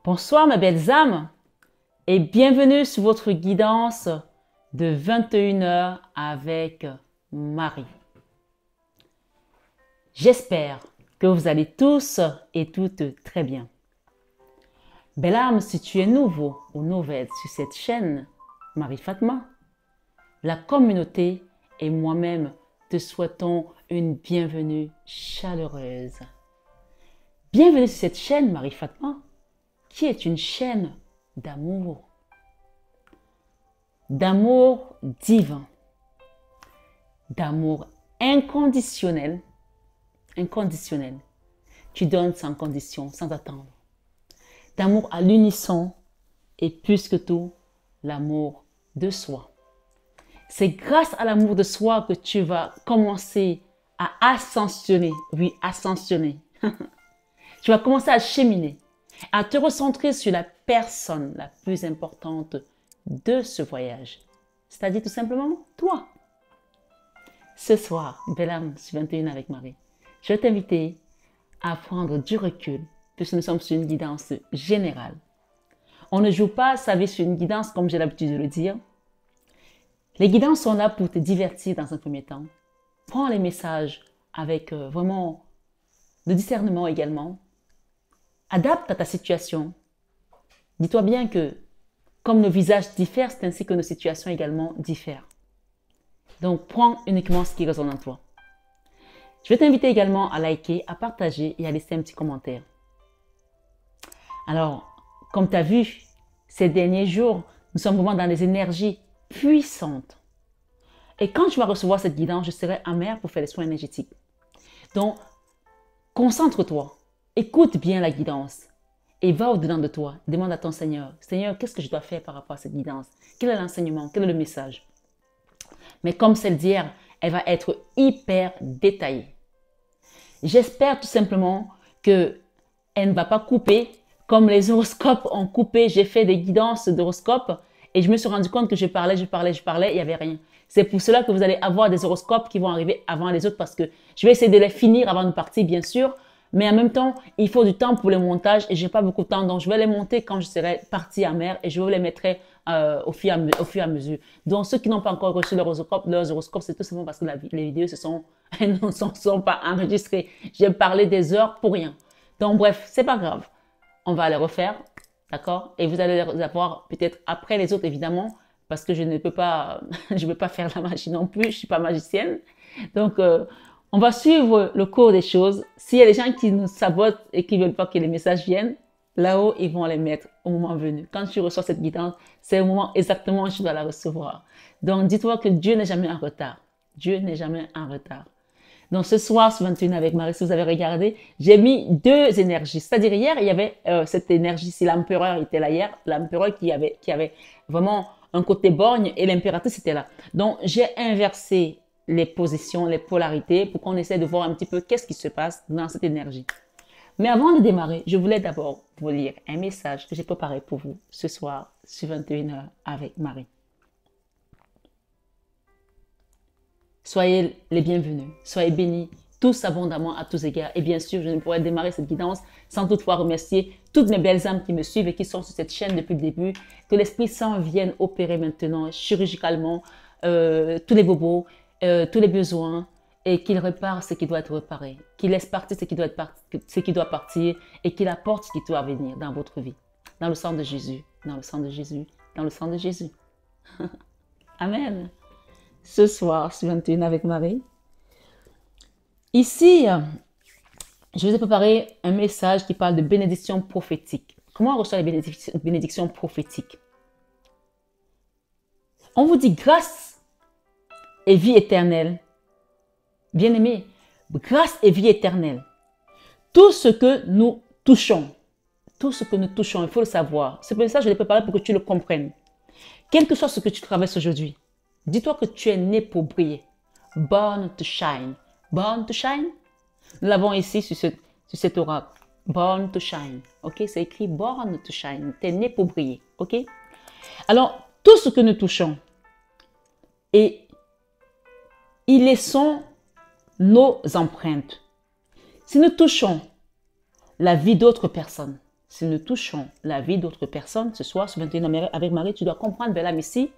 Bonsoir mes belles âmes et bienvenue sur votre guidance de 21h avec Marie. J'espère que vous allez tous et toutes très bien. Belle âme, si tu es nouveau ou nouvelle sur cette chaîne, Marie Fatma, la communauté et moi-même te souhaitons une bienvenue chaleureuse. Bienvenue sur cette chaîne, Marie Fatma, qui est une chaîne d'amour divin, d'amour inconditionnel. Tu donnes sans condition, sans attendre. D'amour à l'unisson et plus que tout, l'amour de soi. C'est grâce à l'amour de soi que tu vas commencer à ascensionner. Oui, ascensionner. Tu vas commencer à cheminer, à te recentrer sur la personne la plus importante de ce voyage. C'est-à-dire tout simplement toi. Ce soir, belle âme sur 21 avec Marie, je vais t'inviter à prendre du recul puisque nous sommes sur une guidance générale. On ne joue pas sa vie sur une guidance comme j'ai l'habitude de le dire. Les guidances sont là pour te divertir dans un premier temps. Prends les messages avec vraiment le discernement également. Adapte à ta situation. Dis-toi bien que comme nos visages diffèrent, c'est ainsi que nos situations également diffèrent. Donc, prends uniquement ce qui résonne en toi. Je vais t'inviter également à liker, à partager et à laisser un petit commentaire. Alors, comme tu as vu, ces derniers jours, nous sommes vraiment dans des énergies puissantes. Et quand tu vas recevoir cette guidance, je serai amère pour faire les soins énergétiques. Donc, concentre-toi. Écoute bien la guidance et va au-dedans de toi. Demande à ton Seigneur, Seigneur, qu'est-ce que je dois faire par rapport à cette guidance? Quel est l'enseignement? Quel est le message? Mais comme celle d'hier, elle va être hyper détaillée. J'espère tout simplement qu'elle ne va pas couper comme les horoscopes ont coupé. J'ai fait des guidances d'horoscopes et je me suis rendu compte que je parlais, il n'y avait rien. C'est pour cela que vous allez avoir des horoscopes qui vont arriver avant les autres parce que je vais essayer de les finir avant de partir, bien sûr. Mais en même temps, il faut du temps pour le montage et j'ai pas beaucoup de temps. Donc, je vais les monter quand je serai partie à mer et je vous les mettrai au fur et à mesure. Donc, ceux qui n'ont pas encore reçu leurs horoscopes, c'est tout simplement parce que les vidéos ne sont pas enregistrées. J'ai parlé des heures pour rien. Donc, bref, c'est pas grave. On va les refaire, d'accord? Et vous allez les avoir peut-être après les autres, évidemment, parce que je ne peux pas, je peux pas faire la magie non plus. Je suis pas magicienne. Donc, on va suivre le cours des choses. S'il y a des gens qui nous sabotent et qui ne veulent pas que les messages viennent, là-haut, ils vont les mettre au moment venu. Quand tu reçois cette guidance, c'est au moment exactement où tu dois la recevoir. Donc, dis-toi que Dieu n'est jamais en retard. Dieu n'est jamais en retard. Donc, ce soir, sur 21 avec Marie, si vous avez regardé, j'ai mis deux énergies. C'est-à-dire, hier, il y avait cette énergie. Si l'empereur était là hier, l'empereur qui avait vraiment un côté borgne et l'impératrice était là. Donc, j'ai inversé les positions, les polarités, pour qu'on essaie de voir un petit peu qu'est-ce qui se passe dans cette énergie. Mais avant de démarrer, je voulais d'abord vous lire un message que j'ai préparé pour vous ce soir sur 21h avec Marie. Soyez les bienvenus, soyez bénis, tous abondamment à tous égards. Et bien sûr, je ne pourrais démarrer cette guidance sans toutefois remercier toutes mes belles âmes qui me suivent et qui sont sur cette chaîne depuis le début. Que l'Esprit Saint vienne opérer maintenant chirurgicalement tous les bobos, tous les besoins et qu'il répare ce qui doit être réparé, qu'il laisse partir ce qui doit partir et qu'il apporte ce qui doit venir dans votre vie. Dans le sang de Jésus, dans le sang de Jésus, dans le sang de Jésus. Amen. Ce soir, sur 21 avec Marie. Ici, je vous ai préparé un message qui parle de bénédiction prophétique. Comment on reçoit les bénédictions prophétiques? On vous dit grâce et vie éternelle. Bien-aimés, grâce et vie éternelle. Tout ce que nous touchons, il faut le savoir. C'est pour ça que je l'ai préparé pour que tu le comprennes. Quel que soit ce que tu traverses aujourd'hui, dis-toi que tu es né pour briller. Born to shine. Born to shine. Nous l'avons ici sur cet oracle. Born to shine. Ok, c'est écrit born to shine. Tu es né pour briller. Ok. Alors, tout ce que nous touchons, et ils laissons nos empreintes. Si nous touchons la vie d'autres personnes, si nous touchons la vie d'autres personnes, ce soir, sur 21 avec Marie, tu dois comprendre, Bella Messi,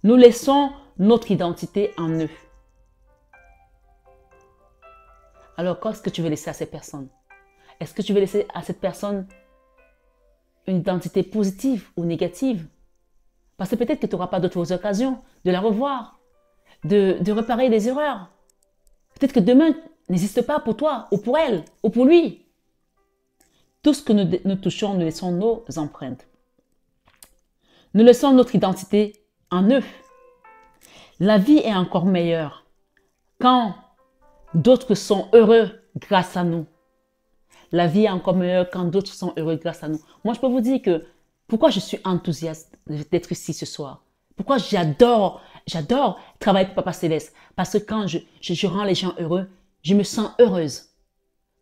nous laissons notre identité en eux. Alors, qu'est-ce que tu veux laisser à ces personnes? Est-ce que tu veux laisser à cette personne une identité positive ou négative? Parce que peut-être que tu n'auras pas d'autres occasions de la revoir, de réparer des erreurs. Peut-être que demain n'existe pas pour toi, ou pour elle, ou pour lui. Tout ce que nous touchons, nous laissons nos empreintes. Nous laissons notre identité en eux. La vie est encore meilleure quand d'autres sont heureux grâce à nous. La vie est encore meilleure quand d'autres sont heureux grâce à nous. Moi, je peux vous dire que pourquoi je suis enthousiaste d'être ici ce soir. Pourquoi j'adore travailler pour Papa Céleste. Parce que quand je rends les gens heureux, je me sens heureuse.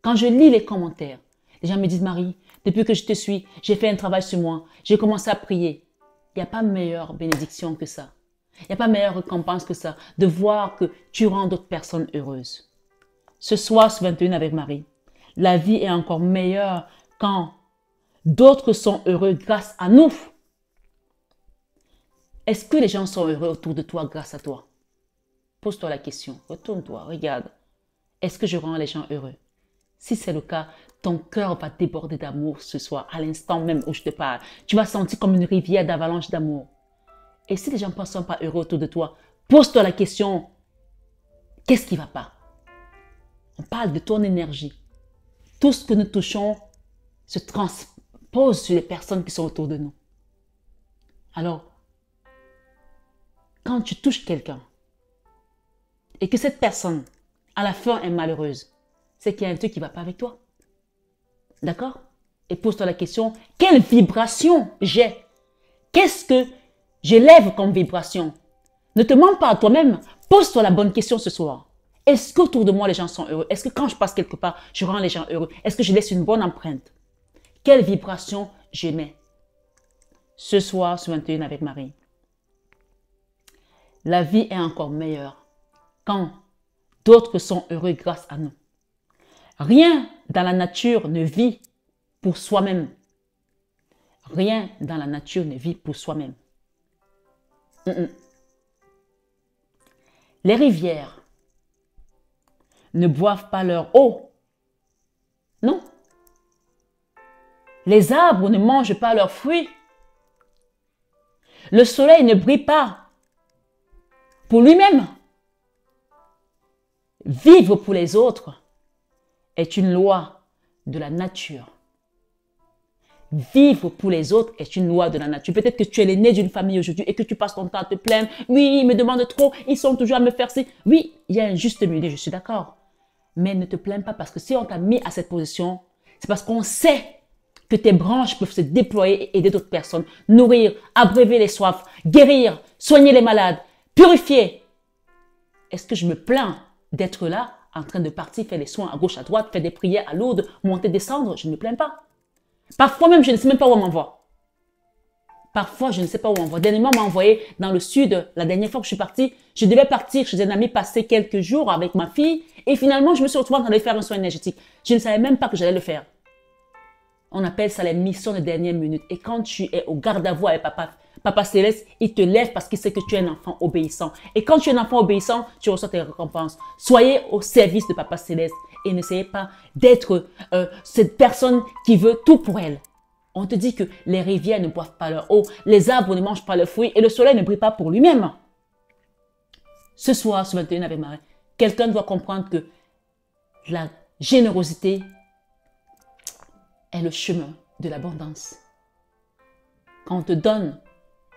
Quand je lis les commentaires, les gens me disent, Marie, depuis que je te suis, j'ai fait un travail sur moi, j'ai commencé à prier. Il n'y a pas meilleure bénédiction que ça. Il n'y a pas meilleure récompense que ça, de voir que tu rends d'autres personnes heureuses. Ce soir, ce 21 avec Marie, la vie est encore meilleure quand d'autres sont heureux grâce à nous. Est-ce que les gens sont heureux autour de toi grâce à toi? Pose-toi la question, retourne-toi, regarde. Est-ce que je rends les gens heureux? Si c'est le cas, ton cœur va déborder d'amour ce soir, à l'instant même où je te parle. Tu vas sentir comme une rivière d'avalanche d'amour. Et si les gens ne sont pas heureux autour de toi, pose-toi la question, qu'est-ce qui ne va pas? On parle de ton énergie. Tout ce que nous touchons se transpose sur les personnes qui sont autour de nous. Alors, quand tu touches quelqu'un et que cette personne, à la fin, est malheureuse, c'est qu'il y a un truc qui ne va pas avec toi. D'accord? Et pose-toi la question, quelle vibration j'ai? Qu'est-ce que j'élève comme vibration? Ne te mens pas à toi-même. Pose-toi la bonne question ce soir. Est-ce qu'autour de moi, les gens sont heureux? Est-ce que quand je passe quelque part, je rends les gens heureux? Est-ce que je laisse une bonne empreinte? Quelle vibration j'émets? Ce soir, sur 21 avec Marie, la vie est encore meilleure quand d'autres sont heureux grâce à nous. Rien dans la nature ne vit pour soi-même. Rien dans la nature ne vit pour soi-même. Les rivières ne boivent pas leur eau. Non. Les arbres ne mangent pas leurs fruits. Le soleil ne brille pas pour lui-même. Vivre pour les autres est une loi de la nature. Vivre pour les autres est une loi de la nature. Peut-être que tu es l'aîné d'une famille aujourd'hui et que tu passes ton temps à te plaindre. Oui, ils me demandent trop, ils sont toujours à me faire ci. Oui, il y a un juste milieu, je suis d'accord. Mais ne te plains pas parce que si on t'a mis à cette position, c'est parce qu'on sait que tes branches peuvent se déployer et aider d'autres personnes. Nourrir, abreuver les soifs, guérir, soigner les malades, purifier. Est-ce que je me plains d'être là, en train de partir faire des soins à gauche, à droite, faire des prières à Lourdes, monter, descendre? Je ne me plains pas. Parfois même, je ne sais même pas où on m'envoie. Parfois, je ne sais pas où on m'envoie. Dernièrement, on m'a envoyé dans le sud. La dernière fois que je suis partie, je devais partir chez un ami, passer quelques jours avec ma fille. Et finalement, je me suis retrouvée en train de faire un soin énergétique. Je ne savais même pas que j'allais le faire. On appelle ça les missions de dernière minute. Et quand tu es au garde-à-vous avec Papa Céleste, il te lève parce qu'il sait que tu es un enfant obéissant. Et quand tu es un enfant obéissant, tu reçois tes récompenses. Soyez au service de Papa Céleste et n'essayez pas d'être cette personne qui veut tout pour elle. On te dit que les rivières ne boivent pas leur eau, les arbres ne mangent pas leurs fruits et le soleil ne brille pas pour lui-même. Ce soir, ce 21 avec Marie, quelqu'un doit comprendre que la générosité est le chemin de l'abondance. Quand on te donne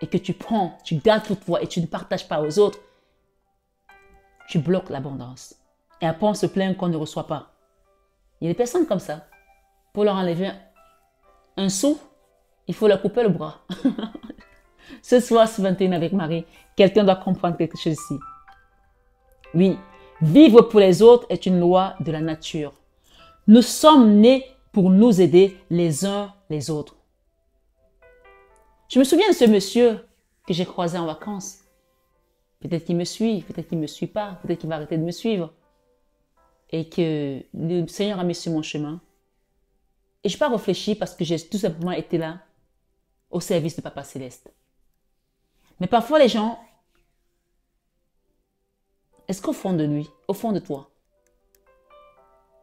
et que tu prends, tu gardes pour toi et tu ne partages pas aux autres, tu bloques l'abondance. Et après, on se plaint qu'on ne reçoit pas. Il y a des personnes comme ça. Pour leur enlever un sou, il faut leur couper le bras. Ce soir, ce 21 avec Marie, quelqu'un doit comprendre quelque chose ici. Oui, vivre pour les autres est une loi de la nature. Nous sommes nés pour nous aider les uns les autres. Je me souviens de ce monsieur que j'ai croisé en vacances. Peut-être qu'il me suit, peut-être qu'il ne me suit pas, peut-être qu'il va arrêter de me suivre. Et que le Seigneur a mis sur mon chemin. Et je n'ai pas réfléchi parce que j'ai tout simplement été là au service de Papa Céleste. Mais parfois les gens, est-ce qu'au fond de lui, au fond de toi,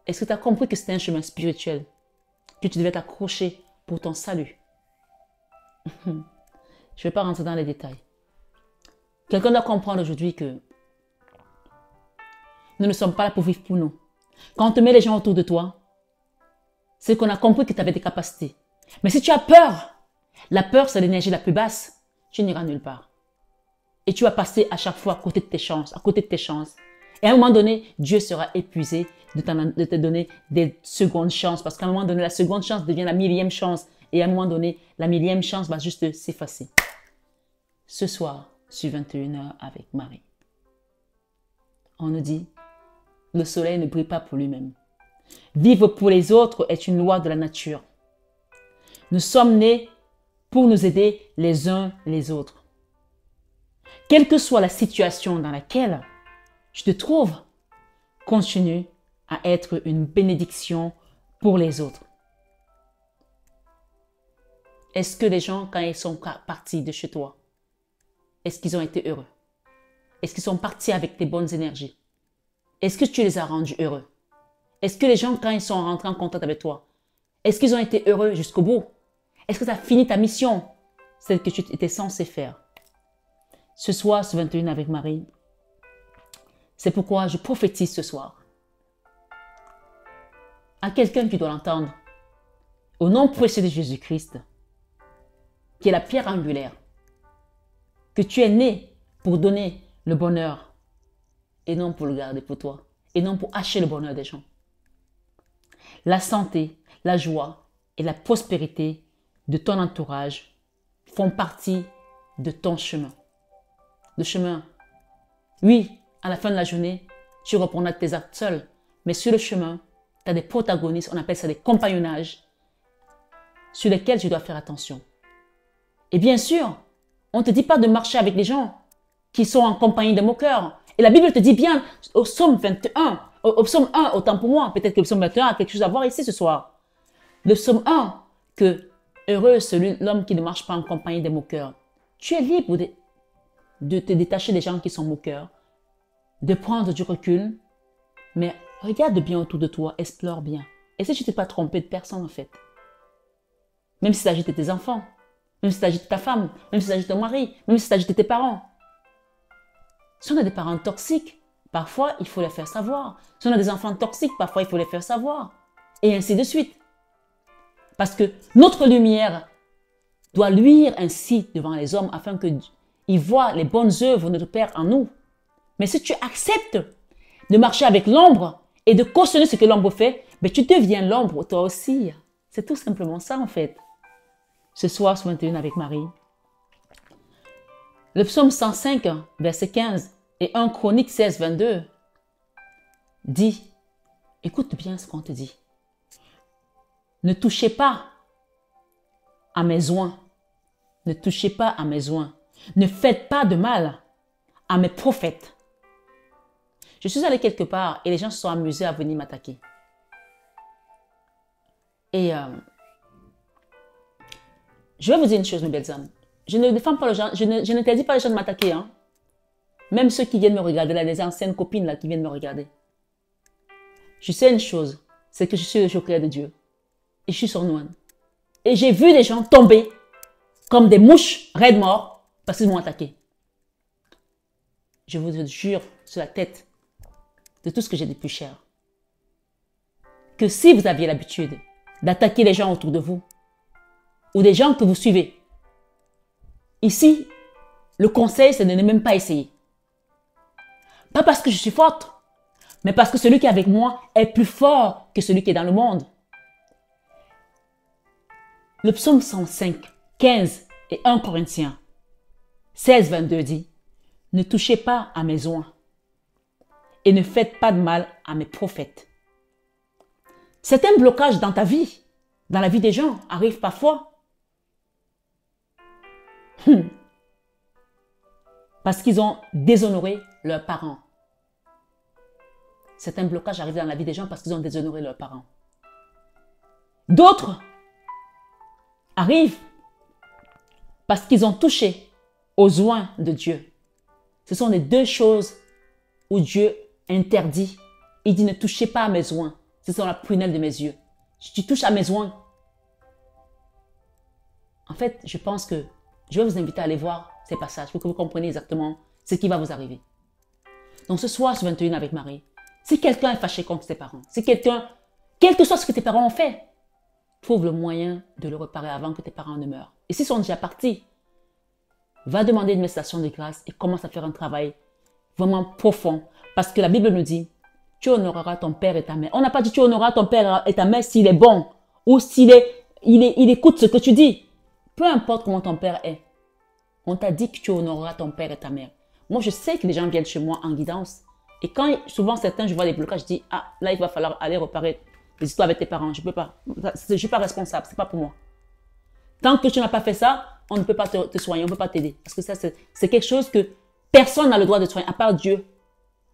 est-ce que tu as compris que c'était un chemin spirituel, que tu devais t'accrocher pour ton salut? Je ne vais pas rentrer dans les détails. Quelqu'un doit comprendre aujourd'hui que nous ne sommes pas là pour vivre pour nous. Quand on te met les gens autour de toi, c'est qu'on a compris que tu avais des capacités. Mais si tu as peur, la peur c'est l'énergie la plus basse, tu n'iras nulle part. Et tu vas passer à chaque fois à côté de tes chances, à côté de tes chances. Et à un moment donné, Dieu sera épuisé de te donner des secondes chances. Parce qu'à un moment donné, la seconde chance devient la millième chance. Et à un moment donné, la millième chance va juste s'effacer. Ce soir, sur 21h avec Marie, on nous dit, le soleil ne brille pas pour lui-même. Vivre pour les autres est une loi de la nature. Nous sommes nés pour nous aider les uns les autres. Quelle que soit la situation dans laquelle tu te trouves, continue à être une bénédiction pour les autres. Est-ce que les gens, quand ils sont partis de chez toi, est-ce qu'ils ont été heureux? Est-ce qu'ils sont partis avec des bonnes énergies? Est-ce que tu les as rendus heureux? Est-ce que les gens, quand ils sont rentrés en contact avec toi, est-ce qu'ils ont été heureux jusqu'au bout? Est-ce que tu as fini ta mission, celle que tu étais censé faire? Ce soir, ce 21 avec Marie, c'est pourquoi je prophétise ce soir à quelqu'un qui doit l'entendre, au nom précieux de Jésus-Christ, qui est la pierre angulaire, que tu es né pour donner le bonheur et non pour le garder pour toi, et non pour acheter le bonheur des gens. La santé, la joie et la prospérité de ton entourage font partie de ton chemin. Le chemin, oui, à la fin de la journée, tu reprendras tes actes seul, mais sur le chemin, tu as des protagonistes, on appelle ça des compagnonnages, sur lesquels tu dois faire attention. Et bien sûr, on ne te dit pas de marcher avec les gens qui sont en compagnie de moqueurs. Et la Bible te dit bien, au psaume 21, au psaume 1, autant pour moi, peut-être que le psaume 21 a quelque chose à voir ici ce soir. Le psaume 1, que heureux l'homme qui ne marche pas en compagnie des moqueurs. Tu es libre de te détacher des gens qui sont moqueurs, de prendre du recul, mais regarde bien autour de toi, explore bien. Et si tu ne t'es pas trompé de personne en fait, même s'il s'agit de tes enfants, même s'il s'agit de ta femme, même s'il s'agit de ton mari, même s'il s'agit de tes parents. Si on a des parents toxiques, parfois il faut les faire savoir. Si on a des enfants toxiques, parfois il faut les faire savoir. Et ainsi de suite. Parce que notre lumière doit luire ainsi devant les hommes afin qu'ils voient les bonnes œuvres de notre Père en nous. Mais si tu acceptes de marcher avec l'ombre et de cautionner ce que l'ombre fait, ben tu deviens l'ombre toi aussi. C'est tout simplement ça en fait. Ce soir, ce 21 avec Marie. Le psaume 105, verset 15 et 1 Chronique 16, 22 dit, écoute bien ce qu'on te dit. Ne touchez pas à mes oins. Ne touchez pas à mes oins. Ne faites pas de mal à mes prophètes. Je suis allée quelque part et les gens se sont amusés à venir m'attaquer. Et je vais vous dire une chose, mes belles âmes. Je ne défends pas les gens, je n'interdis pas les gens de m'attaquer. Hein. Même ceux qui viennent me regarder, là, les anciennes copines là, qui viennent me regarder. Je sais une chose, c'est que je suis le joker de Dieu. Et je suis son noine. Et j'ai vu des gens tomber comme des mouches raides morts parce qu'ils m'ont attaqué. Je vous jure sur la tête de tout ce que j'ai de plus cher, que si vous aviez l'habitude d'attaquer les gens autour de vous, ou des gens que vous suivez, ici, le conseil, c'est de ne même pas essayer. Pas parce que je suis forte, mais parce que celui qui est avec moi est plus fort que celui qui est dans le monde. Le psaume 105, 15 et 1 Corinthiens 16, 22 dit, « Ne touchez pas à mes oins et ne faites pas de mal à mes prophètes. » Certains blocages dans ta vie, dans la vie des gens, arrivent parfois parce qu'ils ont déshonoré leurs parents. Certains blocages arrivent dans la vie des gens parce qu'ils ont déshonoré leurs parents. D'autres arrivent parce qu'ils ont touché aux oins de Dieu. Ce sont les deux choses où Dieu interdit. Il dit ne touchez pas à mes oins. Ce sont la prunelle de mes yeux. Si tu touches à mes oins, en fait, je pense que je vais vous inviter à aller voir ces passages pour que vous compreniez exactement ce qui va vous arriver. Donc ce soir, sur 21 avec Marie, si quelqu'un est fâché contre tes parents, si quelqu'un, quel que soit ce que tes parents ont fait, trouve le moyen de le réparer avant que tes parents ne meurent. Et s'ils sont déjà partis, va demander une méditation de grâce et commence à faire un travail vraiment profond. Parce que la Bible nous dit, tu honoreras ton père et ta mère. On n'a pas dit tu honoreras ton père et ta mère s'il est bon ou s'il il écoute ce que tu dis. Peu importe comment ton père est. On t'a dit que tu honoreras ton père et ta mère. Moi, je sais que les gens viennent chez moi en guidance. Et quand souvent certains, je vois des blocages, je dis, ah, là, il va falloir aller réparer les histoires avec tes parents. Je ne peux pas. Je ne suis pas responsable. Ce n'est pas pour moi. Tant que tu n'as pas fait ça, on ne peut pas te soigner. On ne peut pas t'aider. Parce que ça, c'est quelque chose que personne n'a le droit de soigner, à part Dieu.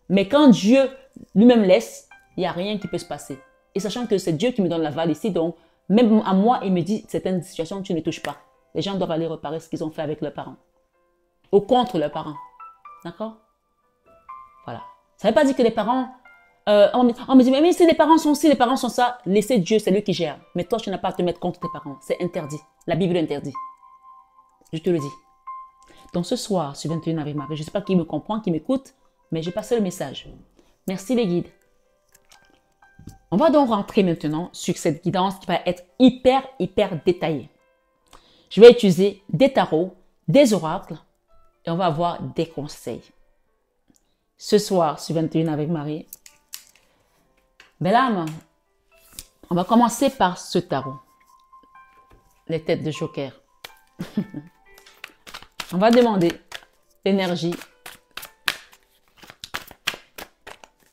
Mais quand Dieu lui-même laisse, il n'y a rien qui peut se passer. Et sachant que c'est Dieu qui me donne la balle ici, donc même à moi, il me dit, certaines situations, tu ne touches pas. Les gens doivent aller réparer ce qu'ils ont fait avec leurs parents. Ou contre leurs parents. D'accord? Voilà. Ça ne veut pas dire que les parents... on me dit, mais si les parents sont ci, les parents sont ça, laissez Dieu, c'est lui qui gère. Mais toi, tu n'as pas à te mettre contre tes parents. C'est interdit. La Bible interdit. Je te le dis. Donc ce soir, sur 21 avec Marie, je ne sais pas qui me comprend, qui m'écoute, mais j'ai passé le message. Merci les guides. On va donc rentrer maintenant sur cette guidance qui va être hyper détaillée. Je vais utiliser des tarots, des oracles et on va avoir des conseils. Ce soir, sur 21 avec Marie, belle âme, on va commencer par ce tarot. Les têtes de joker. On va demander l'énergie.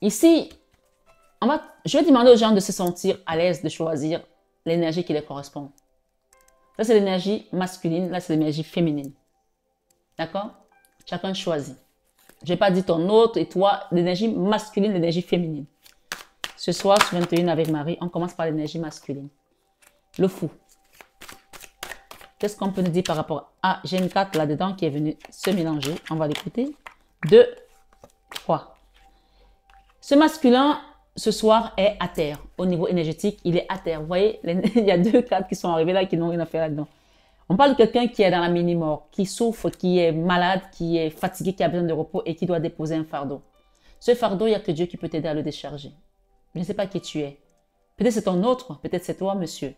Ici, je vais demander aux gens de se sentir à l'aise de choisir l'énergie qui les correspond. Ça, c'est l'énergie masculine. Là, c'est l'énergie féminine. D'accord? Chacun choisit. Je n'ai pas dit ton autre et toi, l'énergie masculine, l'énergie féminine. Ce soir, sur 21 avec Marie, on commence par l'énergie masculine. Le fou. Qu'est-ce qu'on peut nous dire par rapport à... j'ai une carte là-dedans qui est venue se mélanger. On va l'écouter. 2, 3. Ce masculin, ce soir, est à terre. Au niveau énergétique, il est à terre. Vous voyez, il y a 2 cartes qui sont arrivées là, qui n'ont rien à faire là-dedans. On parle de quelqu'un qui est dans la mini-mort, qui souffre, qui est malade, qui est fatigué, qui a besoin de repos et qui doit déposer un fardeau. Ce fardeau, il n'y a que Dieu qui peut t'aider à le décharger. Je ne sais pas qui tu es. Peut-être c'est ton autre, peut-être c'est toi, monsieur.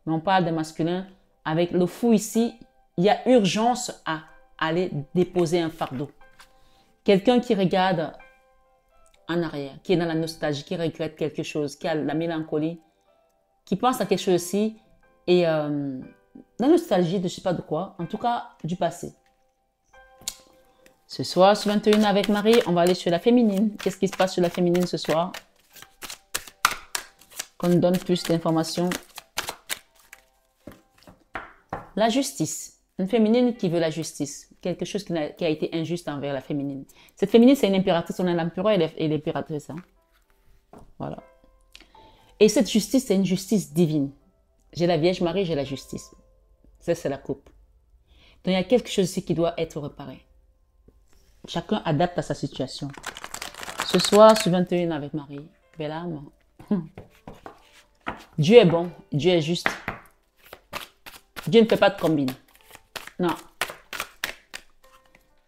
Mais on parle de masculin. Avec le fou ici, il y a urgence à aller déposer un fardeau. Quelqu'un qui regarde en arrière, qui est dans la nostalgie, qui regrette quelque chose, qui a la mélancolie, qui pense à quelque chose aussi, et la nostalgie de je ne sais pas de quoi, en tout cas du passé. Ce soir, sur 21 avec Marie, on va aller sur la féminine. Qu'est-ce qui se passe sur la féminine ce soir? Qu'on nous donne plus d'informations. La justice. Une féminine qui veut la justice. Quelque chose qui a été injuste envers la féminine. Cette féminine, c'est une impératrice. On a l'empereur et l'impératrice. Hein? Voilà. Et cette justice, c'est une justice divine. J'ai la Vierge Marie, j'ai la justice. Ça, c'est la coupe. Donc, il y a quelque chose ici qui doit être réparé. Chacun adapte à sa situation. Ce soir, sur 21 avec Marie, belle âme. Dieu est bon, Dieu est juste. Dieu ne fait pas de combine. Non.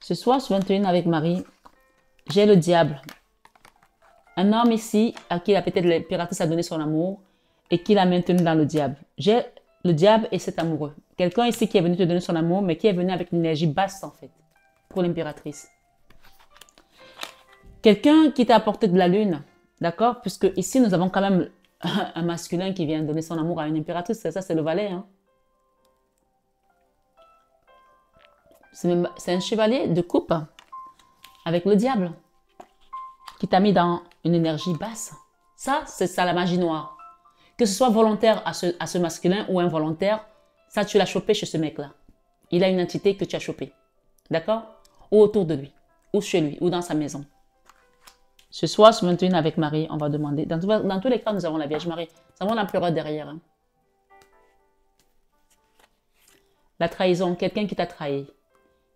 Ce soir, sur 21 avec Marie, j'ai le diable. Un homme ici à qui peut-être l'impératrice a donné son amour et qui l'a maintenu dans le diable. J'ai le diable et cet amoureux. Quelqu'un ici qui est venu te donner son amour, mais qui est venu avec une énergie basse en fait, pour l'impératrice. Quelqu'un qui t'a apporté de la lune, d'accord? Puisque ici, nous avons quand même un masculin qui vient donner son amour à une impératrice. Ça, c'est le valet, hein? C'est un chevalier de coupe avec le diable qui t'a mis dans une énergie basse. Ça, c'est ça la magie noire. Que ce soit volontaire à ce masculin ou involontaire, ça tu l'as chopé chez ce mec-là. Il a une entité que tu as chopée. D'accord? Ou autour de lui, ou chez lui, ou dans sa maison. Ce soir, sur 21 avec Marie, on va demander. Dans tous les cas, nous avons la Vierge Marie. Nous avons l'empereur derrière. Hein. La trahison, quelqu'un qui t'a trahi,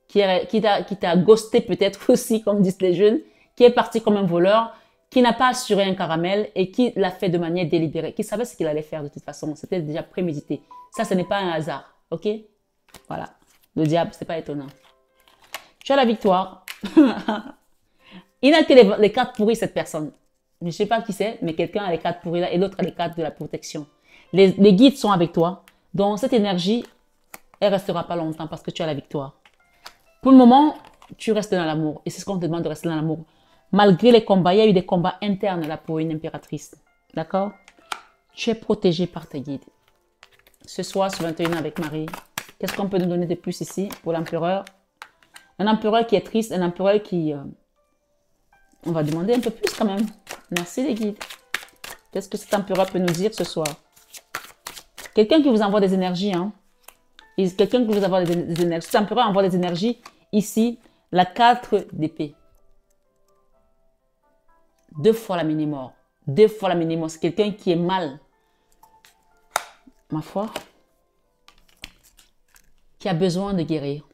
qui t'a ghosté peut-être aussi, comme disent les jeunes, qui est parti comme un voleur, qui n'a pas assuré un caramel et qui l'a fait de manière délibérée, qui savait ce qu'il allait faire de toute façon. C'était déjà prémédité. Ça, ce n'est pas un hasard. OK? Voilà. Le diable, c'est pas étonnant. Tu as la victoire. Il n'a que les cartes pourries, cette personne. Je ne sais pas qui c'est, mais quelqu'un a les cartes pourries là et l'autre a les cartes de la protection. Les guides sont avec toi. Donc, cette énergie, elle ne restera pas longtemps parce que tu as la victoire. Pour le moment, tu restes dans l'amour. Et c'est ce qu'on te demande de rester dans l'amour. Malgré les combats, il y a eu des combats internes là pour une impératrice. D'accord? Tu es protégé par tes guides. Ce soir, sur 21 avec Marie, qu'est-ce qu'on peut nous donner de plus ici pour l'empereur? Un empereur qui est triste, un empereur qui... on va demander un peu plus quand même. Merci les guides. Qu'est-ce que cet empereur peut nous dire ce soir? Quelqu'un qui vous envoie des énergies, hein? Quelqu'un qui vous envoie des énergies. Cet empereur envoie des énergies. Ici, la 4 d'épée. 2 fois la mini-mort. 2 fois la mini-mort. C'est quelqu'un qui est mal. Ma foi. Qui a besoin de guérir.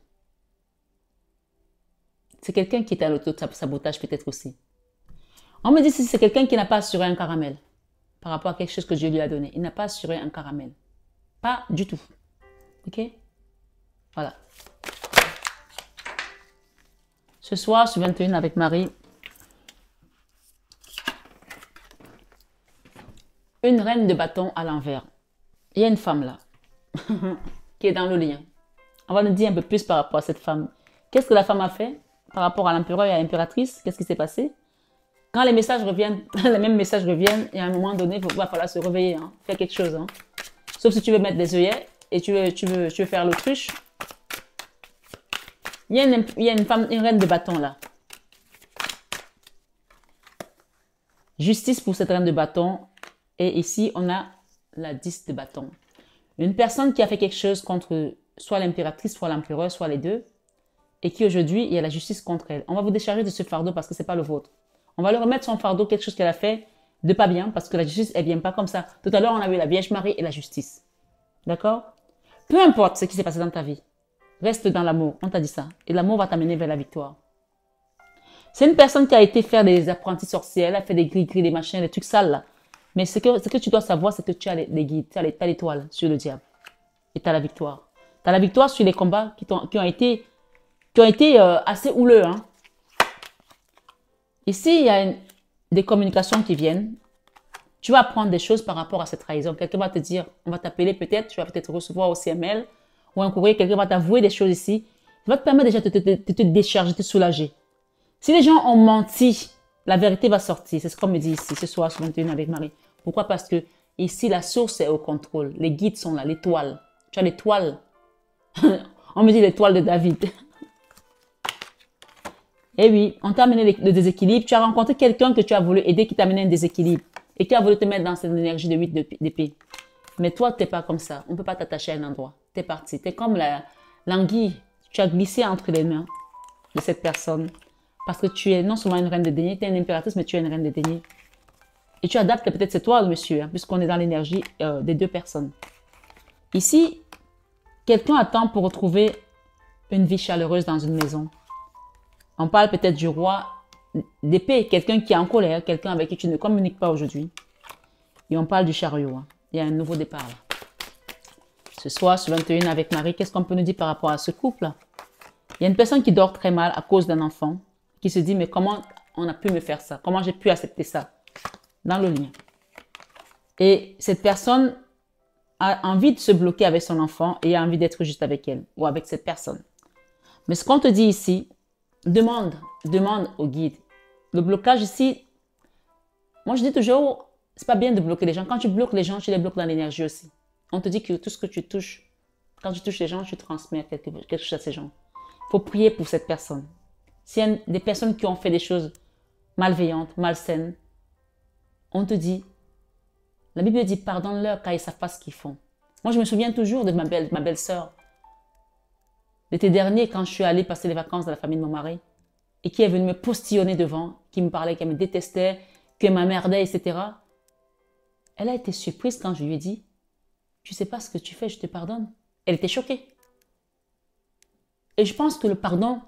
C'est quelqu'un qui est à l'auto-sabotage peut-être aussi. On me dit si c'est quelqu'un qui n'a pas assuré un caramel par rapport à quelque chose que Dieu lui a donné. Il n'a pas assuré un caramel. Pas du tout. Ok? Voilà. Ce soir, sur 21 avec Marie, une reine de bâton à l'envers. Il y a une femme là, qui est dans le lien. On va nous dire un peu plus par rapport à cette femme. Qu'est-ce que la femme a fait par rapport à l'empereur et à l'impératrice? Qu'est-ce qui s'est passé? Quand les messages reviennent, les mêmes messages reviennent, et à un moment donné, il va falloir se réveiller, hein, faire quelque chose. Hein. Sauf si tu veux mettre des œillets et tu veux faire l'autruche. Il y a une femme, une reine de bâton là. Justice pour cette reine de bâton. Et ici, on a la 10 de bâton. Une personne qui a fait quelque chose contre soit l'impératrice, soit l'empereur, soit les deux. Et qui aujourd'hui, il y a la justice contre elle. On va vous décharger de ce fardeau parce que ce n'est pas le vôtre. On va lui remettre son fardeau, quelque chose qu'elle a fait de pas bien, parce que la justice, elle ne vient pas comme ça. Tout à l'heure, on a vu la Vierge Marie et la justice. D'accord? Peu importe ce qui s'est passé dans ta vie, reste dans l'amour. On t'a dit ça. Et l'amour va t'amener vers la victoire. C'est une personne qui a été faire des apprentis sorciers, elle a fait des gris-gris, des machins, des trucs sales là. Mais ce que tu dois savoir, c'est que tu as les guides, tu as l'étoile sur le diable. Et tu as la victoire. Tu as la victoire sur les combats qui ont été assez houleux. Hein. Ici, il y a des communications qui viennent. Tu vas apprendre des choses par rapport à cette trahison. Quelqu'un va te dire, on va t'appeler peut-être, tu vas peut-être recevoir au CML ou un courrier, quelqu'un va t'avouer des choses ici. Ça va te permettre déjà de te décharger, de te soulager. Si les gens ont menti, la vérité va sortir. C'est ce qu'on me dit ici, ce soir, sur 21 avec Marie. Pourquoi? Parce que ici, la source est au contrôle. Les guides sont là, l'étoile. Tu as l'étoile. On me dit l'étoile de David. Eh oui, on t'a amené le déséquilibre. Tu as rencontré quelqu'un que tu as voulu aider qui t'a amené un déséquilibre et qui a voulu te mettre dans cette énergie de 8 d'épée. Mais toi, tu n'es pas comme ça. On ne peut pas t'attacher à un endroit. Tu es parti. Tu es comme l'anguille. Tu as glissé entre les mains de cette personne. Parce que tu es non seulement une reine de denier, tu es une impératrice, mais tu es une reine de denier. Et tu adaptes peut-être c'est toi, monsieur, hein, puisqu'on est dans l'énergie des deux personnes. Ici, quelqu'un attend pour retrouver une vie chaleureuse dans une maison. On parle peut-être du roi d'épée, quelqu'un qui est en colère, quelqu'un avec qui tu ne communiques pas aujourd'hui. Et on parle du chariot. Hein. Il y a un nouveau départ. Là. Ce soir, sur 21 avec Marie, qu'est-ce qu'on peut nous dire par rapport à ce couple? Il y a une personne qui dort très mal à cause d'un enfant, qui se dit, mais comment on a pu me faire ça? Comment j'ai pu accepter ça? Dans le lien. Et cette personne a envie de se bloquer avec son enfant et a envie d'être juste avec elle ou avec cette personne. Mais ce qu'on te dit ici, demande au guide. Le blocage ici, moi je dis toujours, c'est pas bien de bloquer les gens. Quand tu bloques les gens, tu les bloques dans l'énergie aussi. On te dit que tout ce que tu touches, quand tu touches les gens, tu transmets quelque chose à ces gens. Il faut prier pour cette personne. S'il y a des personnes qui ont fait des choses malveillantes, malsaines, on te dit, la Bible dit, pardonne-leur car ils ne savent pas ce qu'ils font. Moi, je me souviens toujours de ma belle-sœur. L'été dernier, quand je suis allée passer les vacances dans la famille de mon mari, et qui est venue me postillonner devant, qui me parlait, qu'elle me détestait, qu'elle m'emmerdait, etc. Elle a été surprise quand je lui ai dit, tu ne sais pas ce que tu fais, je te pardonne. Elle était choquée. Et je pense que le pardon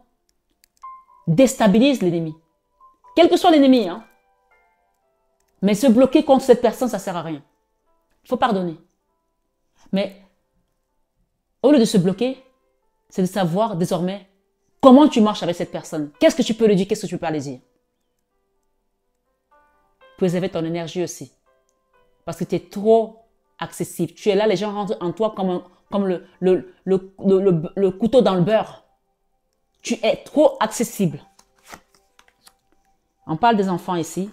déstabilise l'ennemi. Quel que soit l'ennemi, hein. Mais se bloquer contre cette personne, ça ne sert à rien. Il faut pardonner. Mais au lieu de se bloquer, c'est de savoir désormais comment tu marches avec cette personne. Qu'est-ce que tu peux lui dire, qu'est-ce que tu peux pas lui dire. Préserver ton énergie aussi. Parce que tu es trop accessible. Tu es là, les gens rentrent en toi comme le couteau dans le beurre. Tu es trop accessible. On parle des enfants ici.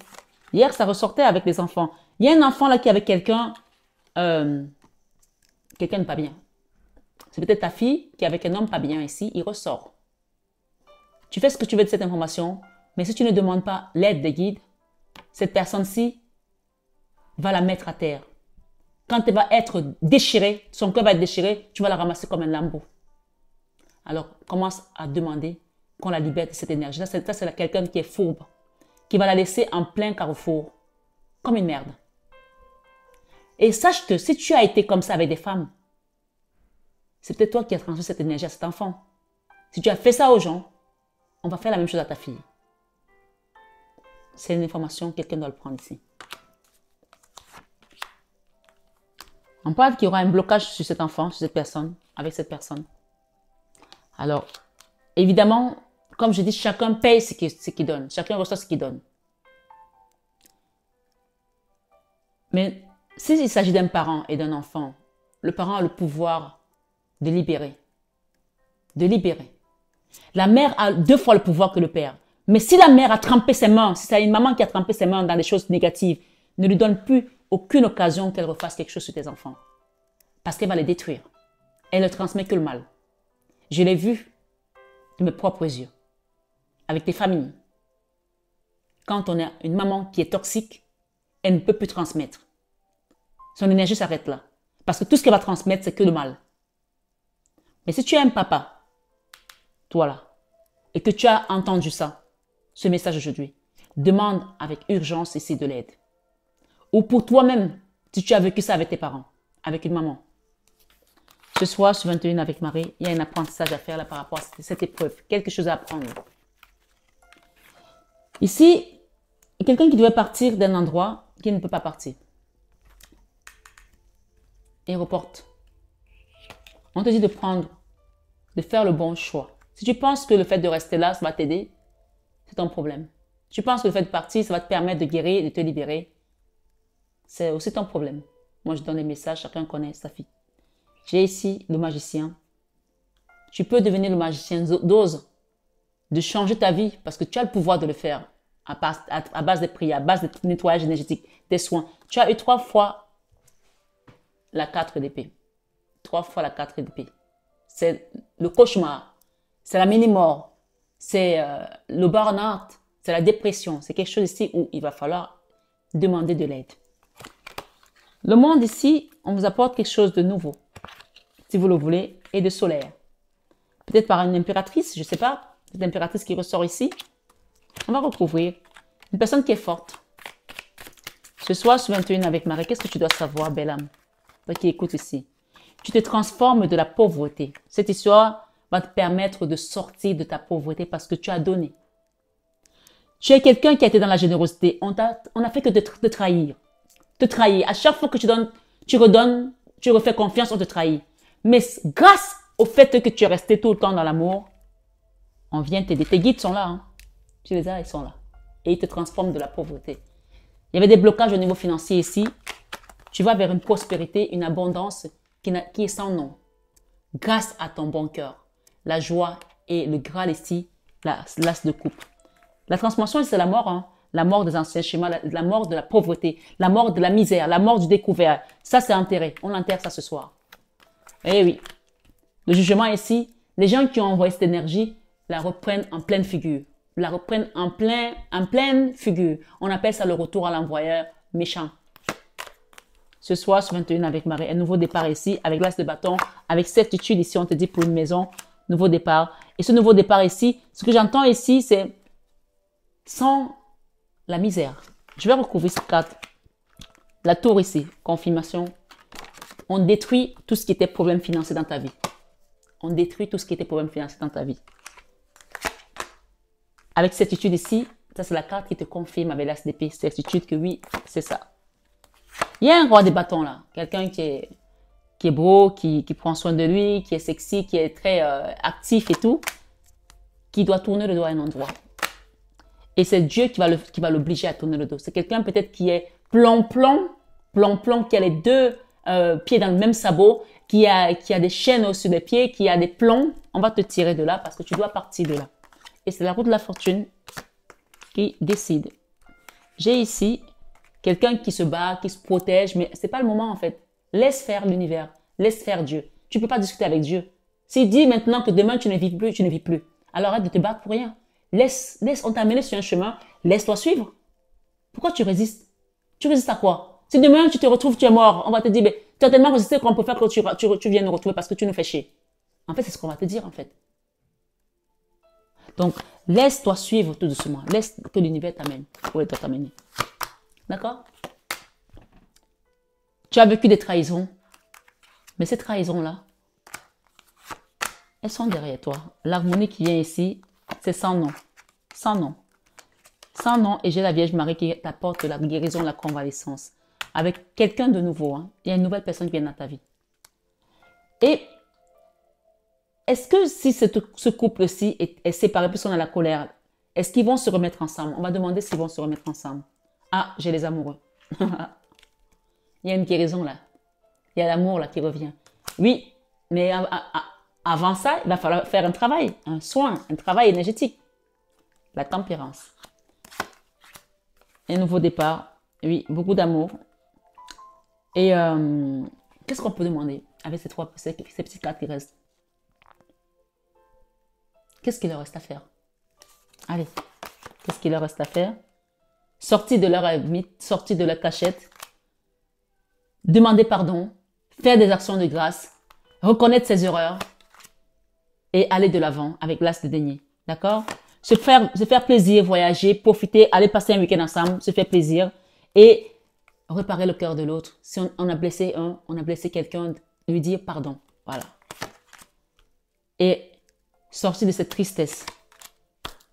Hier, ça ressortait avec les enfants. Il y a un enfant là qui est avec quelqu'un, quelqu'un de pas bien. C'est peut-être ta fille qui est avec un homme pas bien ici, il ressort. Tu fais ce que tu veux de cette information, mais si tu ne demandes pas l'aide des guides, cette personne-ci va la mettre à terre. Quand elle va être déchirée, son cœur va être déchiré, tu vas la ramasser comme un lambeau. Alors, commence à demander qu'on la libère de cette énergie. Ça, c'est quelqu'un qui est fourbe, qui va la laisser en plein carrefour, comme une merde. Et sache que si tu as été comme ça avec des femmes, c'est peut-être toi qui as transmis cette énergie à cet enfant. Si tu as fait ça aux gens, on va faire la même chose à ta fille. C'est une information, quelqu'un doit le prendre ici. On parle qu'il y aura un blocage sur cet enfant, sur cette personne, avec cette personne. Alors, évidemment, comme je dis, chacun paye ce qu'il donne. Chacun reçoit ce qu'il donne. Mais s'il s'agit d'un parent et d'un enfant, le parent a le pouvoir de libérer. De libérer. La mère a 2 fois le pouvoir que le père. Mais si la mère a trempé ses mains, si c'est une maman qui a trempé ses mains dans des choses négatives, ne lui donne plus aucune occasion qu'elle refasse quelque chose sur tes enfants. Parce qu'elle va les détruire. Elle ne transmet que le mal. Je l'ai vu de mes propres yeux. Avec tes familles. Quand on a une maman qui est toxique, elle ne peut plus transmettre. Son énergie s'arrête là. Parce que tout ce qu'elle va transmettre, c'est que le mal. Mais si tu es un papa, toi là, et que tu as entendu ça, ce message aujourd'hui, demande avec urgence ici de l'aide. Ou pour toi-même, si tu as vécu ça avec tes parents, avec une maman. Ce soir, sur 21 avec Marie, il y a un apprentissage à faire là par rapport à cette épreuve. Quelque chose à apprendre. Ici, il y a quelqu'un qui devait partir d'un endroit qui ne peut pas partir. Et reporte. On te dit de faire le bon choix. Si tu penses que le fait de rester là, ça va t'aider, c'est ton problème. Si tu penses que le fait de partir, ça va te permettre de guérir, de te libérer, c'est aussi ton problème. Moi, je donne des messages, chacun connaît sa fille. J'ai ici le magicien. Tu peux devenir le magicien d'ose, de changer ta vie, parce que tu as le pouvoir de le faire à base de prières, à base de nettoyage énergétique, des soins. Tu as eu 3 fois la 4 d'épée. 3 fois la 4 d'épée. C'est le cauchemar. C'est la mini-mort. C'est le burn-out. C'est la dépression. C'est quelque chose ici où il va falloir demander de l'aide. Le monde ici, on vous apporte quelque chose de nouveau, si vous le voulez, et de solaire. Peut-être par une impératrice, je ne sais pas. Cette impératrice qui ressort ici. On va recouvrir une personne qui est forte. Ce soir, sur 21 avec Marie, qu'est-ce que tu dois savoir, belle âme? Toi qui écoutes ici. Tu te transformes de la pauvreté. Cette histoire va te permettre de sortir de ta pauvreté parce que tu as donné. Tu es quelqu'un qui a été dans la générosité. On a fait que de te trahir. Te trahir. À chaque fois que tu donnes, tu redonnes, tu refais confiance, on te trahit. Mais grâce au fait que tu es resté tout le temps dans l'amour, on vient t'aider. Tes guides sont là. Hein. Tu les as, ils sont là. Et ils te transforment de la pauvreté. Il y avait des blocages au niveau financier ici. Tu vas vers une prospérité, une abondance qui est sans nom. Grâce à ton bon cœur. La joie et le Graal ici, l'as de coupe. La transformation, c'est la mort. Hein. La mort des anciens schémas, la mort de la pauvreté, la mort de la misère, la mort du découvert. Ça, c'est enterré. On enterre ça ce soir. Eh oui. Le jugement ici, les gens qui ont envoyé cette énergie la reprennent en pleine figure. La reprennent en pleine figure. On appelle ça le retour à l'envoyeur méchant. Ce soir, sur 21 avec Marie, un nouveau départ ici, avec l'as de bâton, avec certitude ici, on te dit pour une maison, nouveau départ. Et ce nouveau départ ici, ce que j'entends ici, c'est sans la misère. Je vais recouvrir cette carte. La tour ici, confirmation. On détruit tout ce qui était problème financier dans ta vie. on détruit tout ce qui était problème financier dans ta vie. Avec certitude ici, ça c'est la carte qui te confirme avec l'as d'épée, certitude que oui, c'est ça. Il y a un roi des bâtons là, quelqu'un qui est beau, qui prend soin de lui, qui est sexy, qui est très actif et tout, qui doit tourner le dos à un endroit. Et c'est Dieu qui va l'obliger à tourner le dos. C'est quelqu'un peut-être qui est plomb-plomb, qui a les deux pieds dans le même sabot, qui a des chaînes au-dessus des pieds, qui a des plombs. On va te tirer de là parce que tu dois partir de là. Et c'est la roue de la fortune qui décide. J'ai ici quelqu'un qui se bat, qui se protège, mais c'est pas le moment en fait. Laisse faire l'univers, laisse faire Dieu. Tu peux pas discuter avec Dieu. S'il dit maintenant que demain tu ne vis plus, tu ne vis plus. Alors arrête de te battre pour rien. Laisse, on t'a amené sur un chemin, laisse-toi suivre. Pourquoi tu résistes? Tu résistes à quoi? Si demain tu te retrouves, tu es mort, on va te dire, mais tu as tellement résisté qu'on peut faire que tu viennes nous retrouver parce que tu nous fais chier. En fait, c'est ce qu'on va te dire en fait. Donc, laisse-toi suivre tout doucement. Laisse que l'univers t'amène où il doit t'amener. D'accord? Tu as vécu des trahisons. Mais ces trahisons-là, elles sont derrière toi. L'harmonie qui vient ici, c'est sans nom. Sans nom. Sans nom. Et j'ai la Vierge Marie qui t'apporte la guérison, la convalescence. Avec quelqu'un de nouveau. Hein. Il y a une nouvelle personne qui vient dans ta vie. Et est-ce que si ce couple-ci est séparé puisqu'on a la colère, est-ce qu'ils vont se remettre ensemble? On va demander s'ils vont se remettre ensemble. Ah, j'ai les amoureux. Il y a une guérison là. Il y a l'amour là qui revient. Oui, mais avant ça, il va falloir faire un travail, un soin, un travail énergétique. La tempérance. Un nouveau départ. Oui, beaucoup d'amour. Et qu'est-ce qu'on peut demander avec ces petites cartes qui restent? Qu'est-ce qu'il leur reste à faire? Allez, qu'est-ce qu'il leur reste à faire? Sortir de leur ermite, sortir de leur cachette, demander pardon, faire des actions de grâce, reconnaître ses erreurs et aller de l'avant avec l'as de denier. D'accord? Se faire plaisir, voyager, profiter, aller passer un week-end ensemble, se faire plaisir et réparer le cœur de l'autre. Si on a blessé on a blessé quelqu'un, lui dire pardon. Voilà. Et sortir de cette tristesse.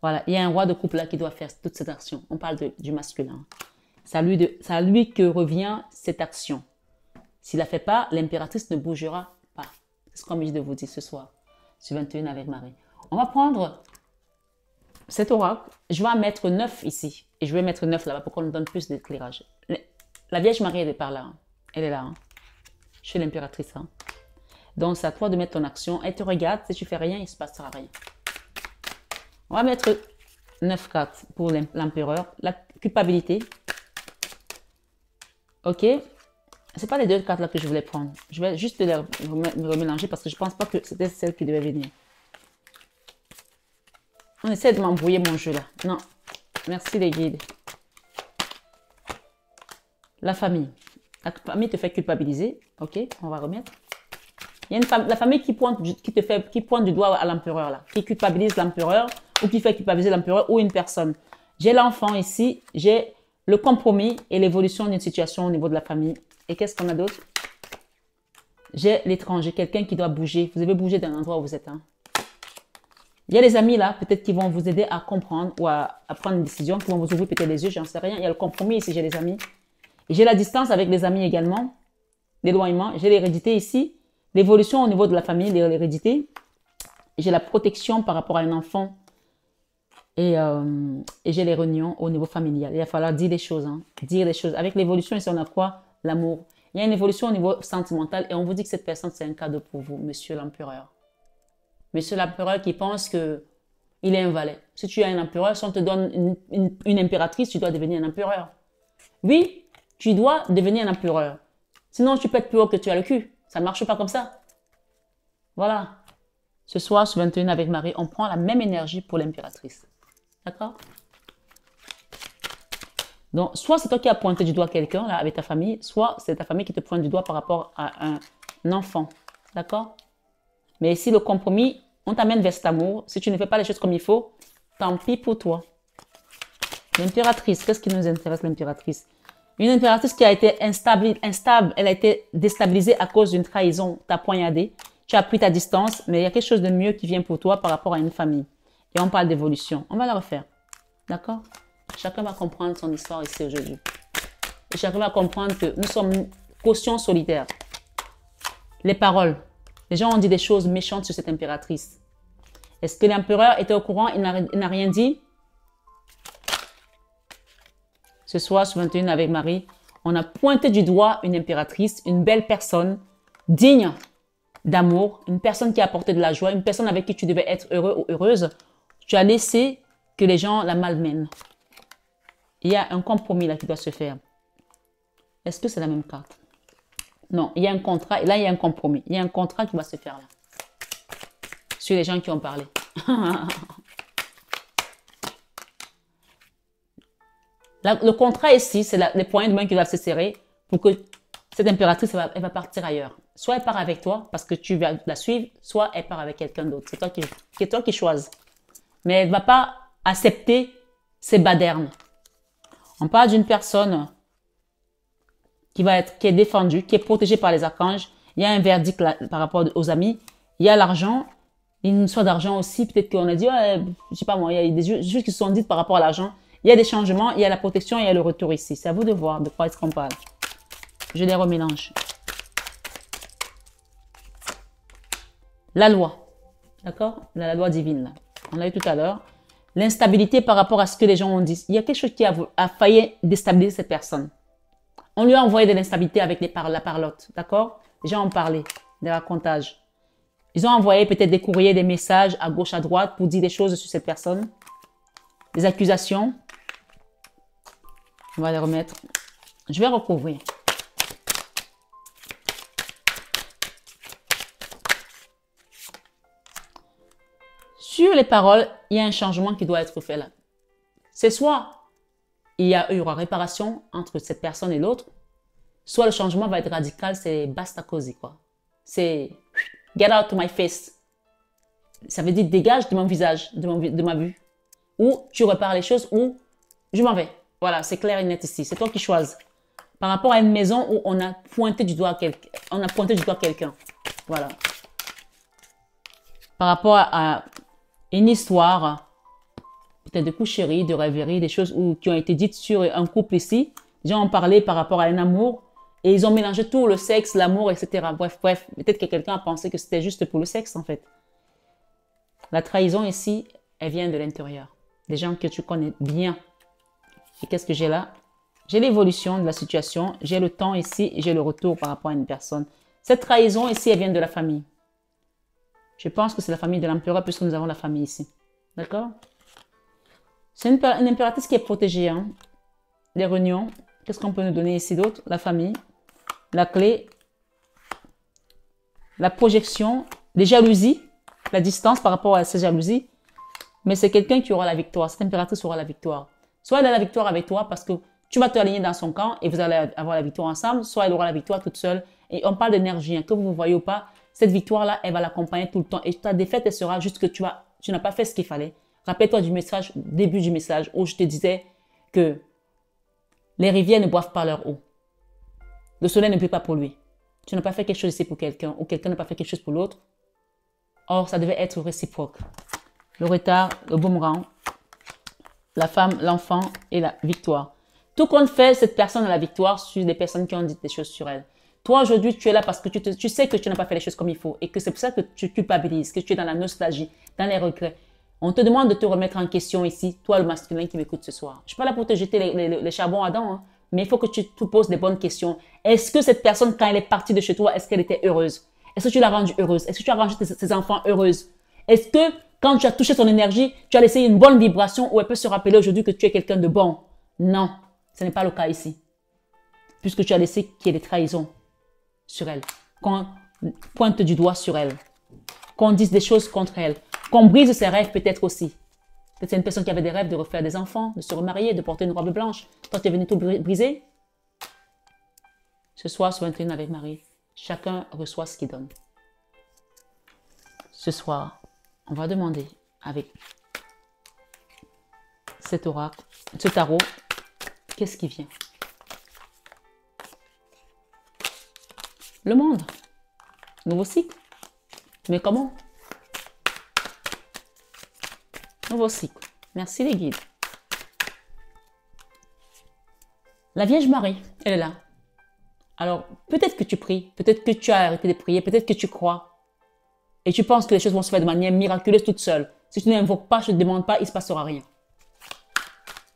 Voilà, il y a un roi de couple là qui doit faire toute cette action. On parle du masculin. C'est à lui que revient cette action. S'il ne la fait pas, l'impératrice ne bougera pas. C'est ce qu'on me dit de vous dire ce soir, sur 21 avec Marie. On va prendre cet oracle. Je vais en mettre 9 ici. Et je vais mettre 9 là-bas pour qu'on nous donne plus d'éclairage. La Vierge Marie, elle est par là. Hein. Elle est là. Hein. Je suis l'impératrice. Hein. Donc, c'est à toi de mettre ton action. Elle te regarde. Si tu fais rien, il ne se passera rien. On va mettre 9 cartes pour l'empereur. La culpabilité. Ok. Ce n'est pas les deux cartes là que je voulais prendre. Je vais juste les remélanger parce que je ne pense pas que c'était celle qui devait venir. On essaie de m'embrouiller mon jeu là. Non. Merci les guides. La famille. La famille te fait culpabiliser. Ok. On va remettre. Il y a la famille qui pointe du doigt à l'empereur là. Qui culpabilise l'empereur ou qui fait culpabiliser l'empereur ou une personne. J'ai l'enfant ici. J'ai le compromis et l'évolution d'une situation au niveau de la famille. Et qu'est-ce qu'on a d'autre? J'ai l'étranger, quelqu'un qui doit bouger. Vous devez bouger d'un endroit où vous êtes. Hein. Il y a des amis là, peut-être qui vont vous aider à comprendre ou à prendre une décision, qui vont vous ouvrir peut-être les yeux, j'en sais rien. Il y a le compromis ici, j'ai les amis. J'ai la distance avec les amis également, l'éloignement. J'ai l'hérédité ici, l'évolution au niveau de la famille, l'hérédité. J'ai la protection par rapport à un enfant. Et j'ai les réunions au niveau familial. Il va falloir dire les choses. Hein. Dire les choses. Avec l'évolution, ici, on a quoi? L'amour. Il y a une évolution au niveau sentimental et on vous dit que cette personne, c'est un cadeau pour vous, monsieur l'empereur. Monsieur l'empereur qui pense qu'il est un valet. Si tu es un empereur, si on te donne une impératrice, tu dois devenir un empereur. Oui, tu dois devenir un empereur. Sinon, tu peux être plus haut que tu as le cul. Ça ne marche pas comme ça. Voilà. Ce soir, sur 21 avec Marie, on prend la même énergie pour l'impératrice. D'accord? Donc, soit c'est toi qui as pointé du doigt quelqu'un là avec ta famille, soit c'est ta famille qui te pointe du doigt par rapport à un enfant. D'accord? Mais ici, le compromis, on t'amène vers cet amour. Si tu ne fais pas les choses comme il faut, tant pis pour toi. L'impératrice, qu'est-ce qui nous intéresse, l'impératrice? Une impératrice qui a été instable, elle a été déstabilisée à cause d'une trahison, t'as poignardé. Tu as pris ta distance, mais il y a quelque chose de mieux qui vient pour toi par rapport à une famille. Et on parle d'évolution. On va la refaire. D'accord? Chacun va comprendre son histoire ici aujourd'hui. Et chacun va comprendre que nous sommes une caution solitaire. Les paroles. Les gens ont dit des choses méchantes sur cette impératrice. Est-ce que l'empereur était au courant? Il n'a rien dit. Ce soir, sur 21 avec Marie, on a pointé du doigt une impératrice, une belle personne, digne d'amour, une personne qui a apporté de la joie, une personne avec qui tu devais être heureux ou heureuse. Tu as laissé que les gens la malmènent. Il y a un compromis là qui doit se faire. Est-ce que c'est la même carte? Non, il y a un contrat et là il y a un compromis. Il y a un contrat qui va se faire là. Sur les gens qui ont parlé. Le contrat ici, c'est les poignées de main qui doivent se serrer pour que cette impératrice, elle va partir ailleurs. Soit elle part avec toi parce que tu vas la suivre, soit elle part avec quelqu'un d'autre. C'est toi qui choisis. Mais elle ne va pas accepter ces badernes. On parle d'une personne qui est défendue, qui est protégée par les archanges. Il y a un verdict là, par rapport aux amis. Il y a l'argent, une histoire d'argent aussi. Peut-être qu'on a dit, ouais, je sais pas moi, il y a des choses qui se sont dites par rapport à l'argent. Il y a des changements, il y a la protection, il y a le retour ici. C'est à vous de voir de quoi est-ce qu'on parle. Je les remélange. La loi. D'accord? La loi divine. Là. On l'a eu tout à l'heure. L'instabilité par rapport à ce que les gens ont dit. Il y a quelque chose qui a failli déstabiliser cette personne. On lui a envoyé de l'instabilité avec la parlotte. D'accord? Les gens ont parlé, des racontages. Ils ont envoyé peut-être des courriers, des messages à gauche, à droite pour dire des choses sur cette personne. Des accusations. On va les remettre. Je vais recouvrir. Sur les paroles, il y a un changement qui doit être fait là. C'est soit il y aura réparation entre cette personne et l'autre, soit le changement va être radical, c'est basta cosy quoi. C'est get out of my face. Ça veut dire dégage de mon visage, de ma vue. Ou tu répares les choses ou je m'en vais. Voilà, c'est clair et net ici. C'est toi qui choisis. Par rapport à une maison où on a pointé du doigt quelqu'un. Voilà. Par rapport à une histoire, peut-être de coucherie, de rêverie, des choses qui ont été dites sur un couple ici. Les gens ont parlé par rapport à un amour et ils ont mélangé tout, le sexe, l'amour, etc. Bref. Peut-être que quelqu'un a pensé que c'était juste pour le sexe en fait. La trahison ici, elle vient de l'intérieur. Des gens que tu connais bien. Et qu'est-ce que j'ai là? J'ai l'évolution de la situation, j'ai le temps ici et j'ai le retour par rapport à une personne. Cette trahison ici, elle vient de la famille. Je pense que c'est la famille de l'empereur puisque nous avons la famille ici. D'accord? C'est une impératrice qui est protégée. Hein? Les réunions. Qu'est-ce qu'on peut nous donner ici d'autre? La famille. La clé. La projection. Les jalousies. La distance par rapport à ces jalousies. Mais c'est quelqu'un qui aura la victoire. Cette impératrice aura la victoire. Soit elle a la victoire avec toi parce que tu vas te aligner dans son camp et vous allez avoir la victoire ensemble. Soit elle aura la victoire toute seule. Et on parle d'énergie. Hein, que vous ne voyez ou pas. Cette victoire-là, elle va l'accompagner tout le temps. Et ta défaite, elle sera juste que tu n'as pas fait ce qu'il fallait. Rappelle-toi du message, début du message, où je te disais que les rivières ne boivent pas leur eau. Le soleil ne brille pas pour lui. Tu n'as pas fait quelque chose ici pour quelqu'un, ou quelqu'un n'a pas fait quelque chose pour l'autre. Or, ça devait être réciproque. Le retard, le boomerang, la femme, l'enfant et la victoire. Tout compte fait, cette personne a la victoire sur des personnes qui ont dit des choses sur elle. Toi, aujourd'hui, tu es là parce que tu sais que tu n'as pas fait les choses comme il faut et que c'est pour ça que tu culpabilises, que tu es dans la nostalgie, dans les regrets. On te demande de te remettre en question ici, toi le masculin qui m'écoute ce soir. Je ne suis pas là pour te jeter les charbons à dents, hein, mais il faut que tu te poses des bonnes questions. Est-ce que cette personne, quand elle est partie de chez toi, est-ce qu'elle était heureuse? Est-ce que tu l'as rendue heureuse? Est-ce que tu as rendu ses enfants heureuses? Est-ce que quand tu as touché son énergie, tu as laissé une bonne vibration où elle peut se rappeler aujourd'hui que tu es quelqu'un de bon? Non, ce n'est pas le cas ici. Puisque tu as laissé qu'il y ait des trahisons sur elle, qu'on pointe du doigt sur elle, qu'on dise des choses contre elle, qu'on brise ses rêves peut-être aussi. Peut-être c'est une personne qui avait des rêves de refaire des enfants, de se remarier, de porter une robe blanche. Toi, tu es venu tout briser. Ce soir, sur 21 avec Marie, chacun reçoit ce qu'il donne. Ce soir, on va demander avec cet oracle, ce tarot, qu'est-ce qui vient? Le monde, nouveau cycle, Mais comment? Nouveau cycle. Merci les guides. La Vierge Marie, elle est là. Alors, peut-être que tu pries, peut-être que tu as arrêté de prier, peut-être que tu crois. Et tu penses que les choses vont se faire de manière miraculeuse toute seule. Si tu n'invoques pas, je ne te demande pas, il ne se passera rien.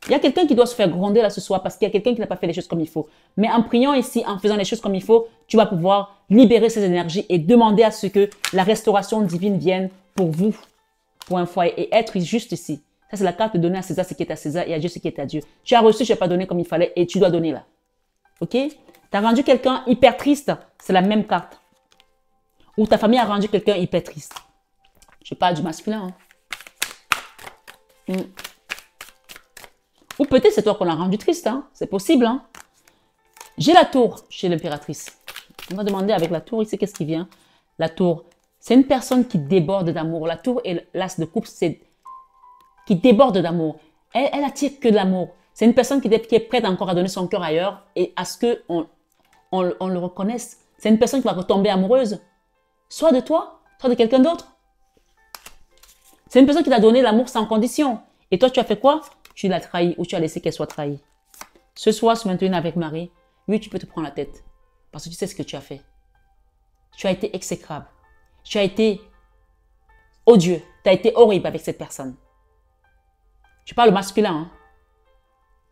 Il y a quelqu'un qui doit se faire gronder là ce soir parce qu'il y a quelqu'un qui n'a pas fait les choses comme il faut. Mais en priant ici, en faisant les choses comme il faut, tu vas pouvoir libérer ces énergies et demander à ce que la restauration divine vienne pour vous, pour un foyer et être juste ici. Ça, c'est la carte de donner à César ce qui est à César et à Dieu ce qui est à Dieu. Tu as reçu, tu n'as pas donné comme il fallait et tu dois donner là. Ok? Tu as rendu quelqu'un hyper triste, c'est la même carte. Ou ta famille a rendu quelqu'un hyper triste. Je parle du masculin. Hein? Ou peut-être c'est toi qu'on a rendu triste. Hein? C'est possible. Hein? J'ai la tour chez l'impératrice. On va demander avec la tour ici qu'est-ce qui vient. La tour, c'est une personne qui déborde d'amour. La tour et l'as de coupe, c'est qui déborde d'amour. Elle attire que de l'amour. C'est une personne qui est prête encore à donner son cœur ailleurs et à ce qu'on le reconnaisse. C'est une personne qui va retomber amoureuse. Soit de toi, soit de quelqu'un d'autre. C'est une personne qui t'a donné l'amour sans condition. Et toi, tu as fait quoi? Tu l'as trahi ou tu as laissé qu'elle soit trahie. Ce soir, ce 21 avec Marie, oui, tu peux te prendre la tête. Parce que tu sais ce que tu as fait. Tu as été exécrable. Tu as été odieux. Tu as été horrible avec cette personne. Je parle masculin. Hein?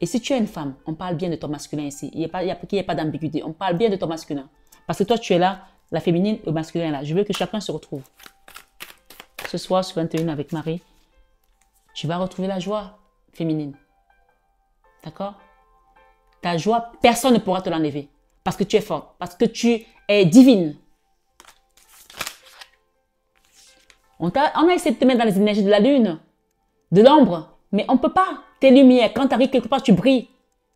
Et si tu es une femme, on parle bien de ton masculin ici. Il n'y a pas d'ambiguïté. On parle bien de ton masculin. Parce que toi, tu es là, la féminine, le masculin est là. Je veux que chacun se retrouve. Ce soir, ce 21 avec Marie, tu vas retrouver la joie féminine. D'accord? Ta joie, personne ne pourra te l'enlever. Parce que tu es forte. Parce que tu es divine. On a essayé de te mettre dans les énergies de la lune, de l'ombre. Mais on ne peut pas. Tes lumières, quand tu arrives quelque part, tu brilles.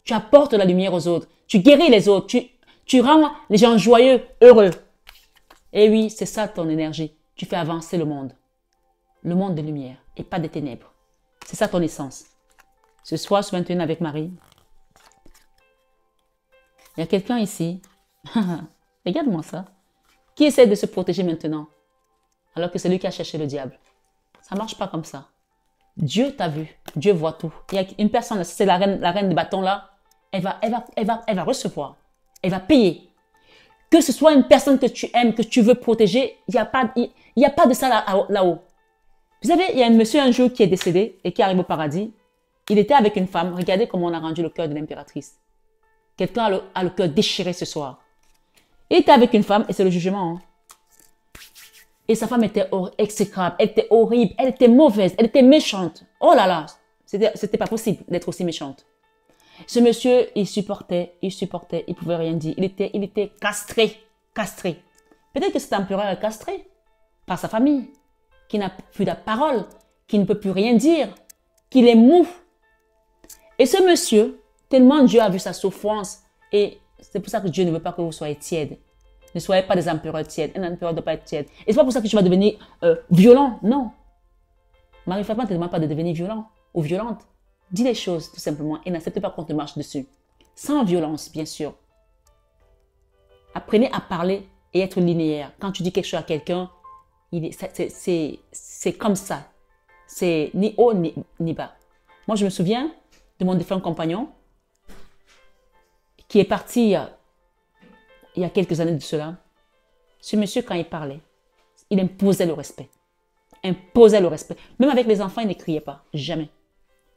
Tu apportes la lumière aux autres. Tu guéris les autres. Tu rends les gens joyeux, heureux. Et oui, c'est ça ton énergie. Tu fais avancer le monde. Le monde de lumière et pas des ténèbres. C'est ça ton essence. Ce soir, ce 21 avec Marie, il y a quelqu'un ici, regarde-moi ça, qui essaie de se protéger maintenant, alors que c'est lui qui a cherché le diable. Ça ne marche pas comme ça. Dieu t'a vu, Dieu voit tout. Il y a une personne, c'est la reine de bâton là, elle va recevoir, elle va payer. Que ce soit une personne que tu aimes, que tu veux protéger, il n'y a pas de ça là-haut. Vous savez, il y a un monsieur un jour qui est décédé et qui arrive au paradis. Il était avec une femme. Regardez comment on a rendu le cœur de l'impératrice. Quelqu'un a le cœur déchiré ce soir. Il était avec une femme et c'est le jugement. Hein. Et sa femme était exécrable, elle était horrible, elle était mauvaise, elle était méchante. Oh là là, c'était pas possible d'être aussi méchante. Ce monsieur, il supportait, il pouvait rien dire. Il était castré. Peut-être que cet empereur est castré par sa famille, qui n'a plus de parole, qui ne peut plus rien dire, qu'il est mou. Et ce monsieur, tellement Dieu a vu sa souffrance, et c'est pour ça que Dieu ne veut pas que vous soyez tiède. Ne soyez pas des empereurs tièdes. Un empereur ne doit pas être tiède. Et c'est pas pour ça que tu vas devenir violent. Non. Marie-Fatima ne te demande pas de devenir violent ou violente. Dis les choses tout simplement et n'accepte pas qu'on te marche dessus. Sans violence, bien sûr. Apprenez à parler et être linéaire. Quand tu dis quelque chose à quelqu'un, c'est comme ça. C'est ni haut ni bas. Moi, je me souviens de mon défunt compagnon qui est parti il y a quelques années de cela. Ce monsieur, quand il parlait, il imposait le respect. Imposait le respect. Même avec les enfants, il ne criait pas. Jamais.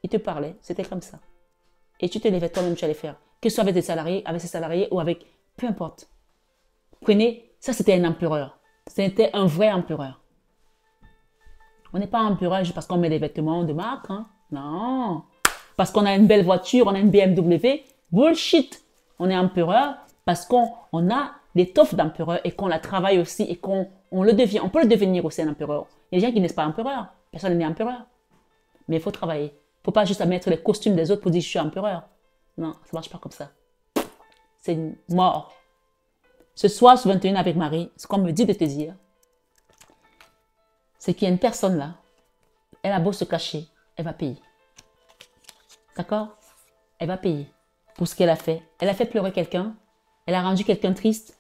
Il te parlait, c'était comme ça. Et tu te levais toi-même, tu allais faire. Que ce soit avec ses salariés ou avec... Peu importe. Prenez, ça c'était un empereur. C'était un vrai empereur. On n'est pas empereur juste parce qu'on met des vêtements de marque. Hein? Non. Parce qu'on a une belle voiture, on a une BMW. Bullshit. On est empereur parce qu'on a l'étoffe d'empereur et qu'on la travaille aussi et qu'on le devient. On peut le devenir aussi un empereur. Il y a des gens qui n'est pas empereur. Personne n'est empereur. Mais il faut travailler. Il ne faut pas juste mettre les costumes des autres pour dire je suis empereur. Non, ça ne marche pas comme ça. C'est mort. Ce soir, ce 21 avec Marie, ce qu'on me dit de te dire, c'est qu'il y a une personne là, elle a beau se cacher, elle va payer. D'accord? Elle va payer pour ce qu'elle a fait. Elle a fait pleurer quelqu'un, elle a rendu quelqu'un triste,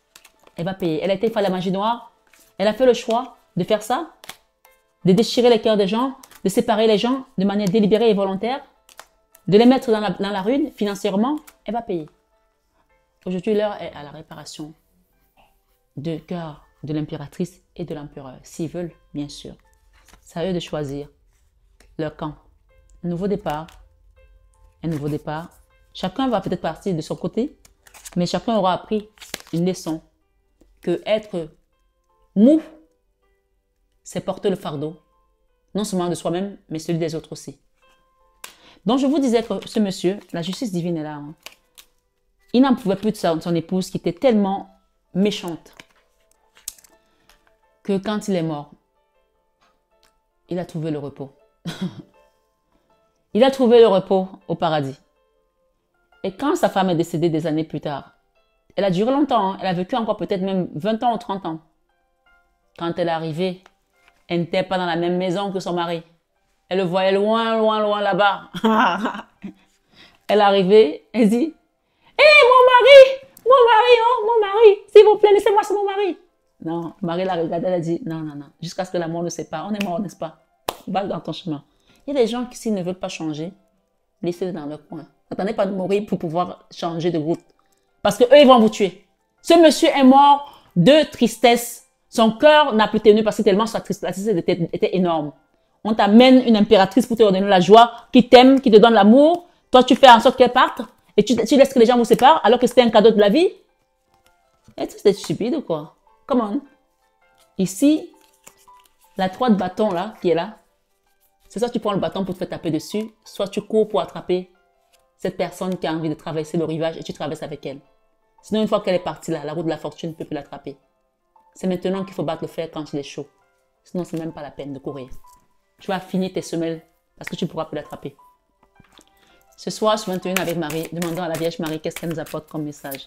elle va payer. Elle a été faire la magie noire, elle a fait le choix de faire ça, de déchirer les cœurs des gens, de séparer les gens de manière délibérée et volontaire, de les mettre dans la ruine financièrement, elle va payer. Aujourd'hui, l'heure est à la réparation de cœur de l'impératrice et de l'empereur, s'ils veulent, bien sûr. C'est à eux de choisir leur camp. Un nouveau départ, un nouveau départ. Chacun va peut-être partir de son côté, mais chacun aura appris une leçon que être mou, c'est porter le fardeau, non seulement de soi-même, mais celui des autres aussi. Donc, je vous disais que ce monsieur, la justice divine est là. Hein. Il n'en pouvait plus de son épouse qui était tellement méchante que quand il est mort, il a trouvé le repos. Il a trouvé le repos au paradis. Et quand sa femme est décédée des années plus tard, elle a duré longtemps, hein. Elle a vécu encore peut-être même 20 ans ou 30 ans. Quand elle est arrivée, elle n'était pas dans la même maison que son mari. Elle le voyait loin, loin, loin là-bas. Elle est arrivée, elle dit, « Hé, mon mari, oh, mon mari, s'il vous plaît, laissez-moi, c'est mon mari. » Non, Marie l'a regardé, elle a dit, « Non, non, non, jusqu'à ce que la mort ne sépare, on est mort, n'est-ce pas? Va dans ton chemin. » Il y a des gens qui, s'ils ne veulent pas changer, laissez-les dans leur coin. N'attendez pas de mourir pour pouvoir changer de route. Parce qu'eux, ils vont vous tuer. Ce monsieur est mort de tristesse. Son cœur n'a plus tenu parce que tellement sa tristesse était énorme. On t'amène une impératrice pour te donner la joie, qui t'aime, qui te donne l'amour. Toi, tu fais en sorte qu'elle parte et tu laisses que les gens vous séparent alors que c'était un cadeau de la vie. Est-ce que c'est stupide ou quoi? Come on. Ici, la 3 de bâton là, qui est là, c'est soit tu prends le bâton pour te faire taper dessus, soit tu cours pour attraper cette personne qui a envie de traverser le rivage et tu traverses avec elle. Sinon, une fois qu'elle est partie là, la roue de la fortune ne peut plus l'attraper. C'est maintenant qu'il faut battre le fer quand il est chaud. Sinon, c'est même pas la peine de courir. Tu vas finir tes semelles parce que tu ne pourras plus l'attraper. Ce soir, sur 21 avec Marie, demandons à la Vierge Marie qu'est-ce qu'elle nous apporte comme message.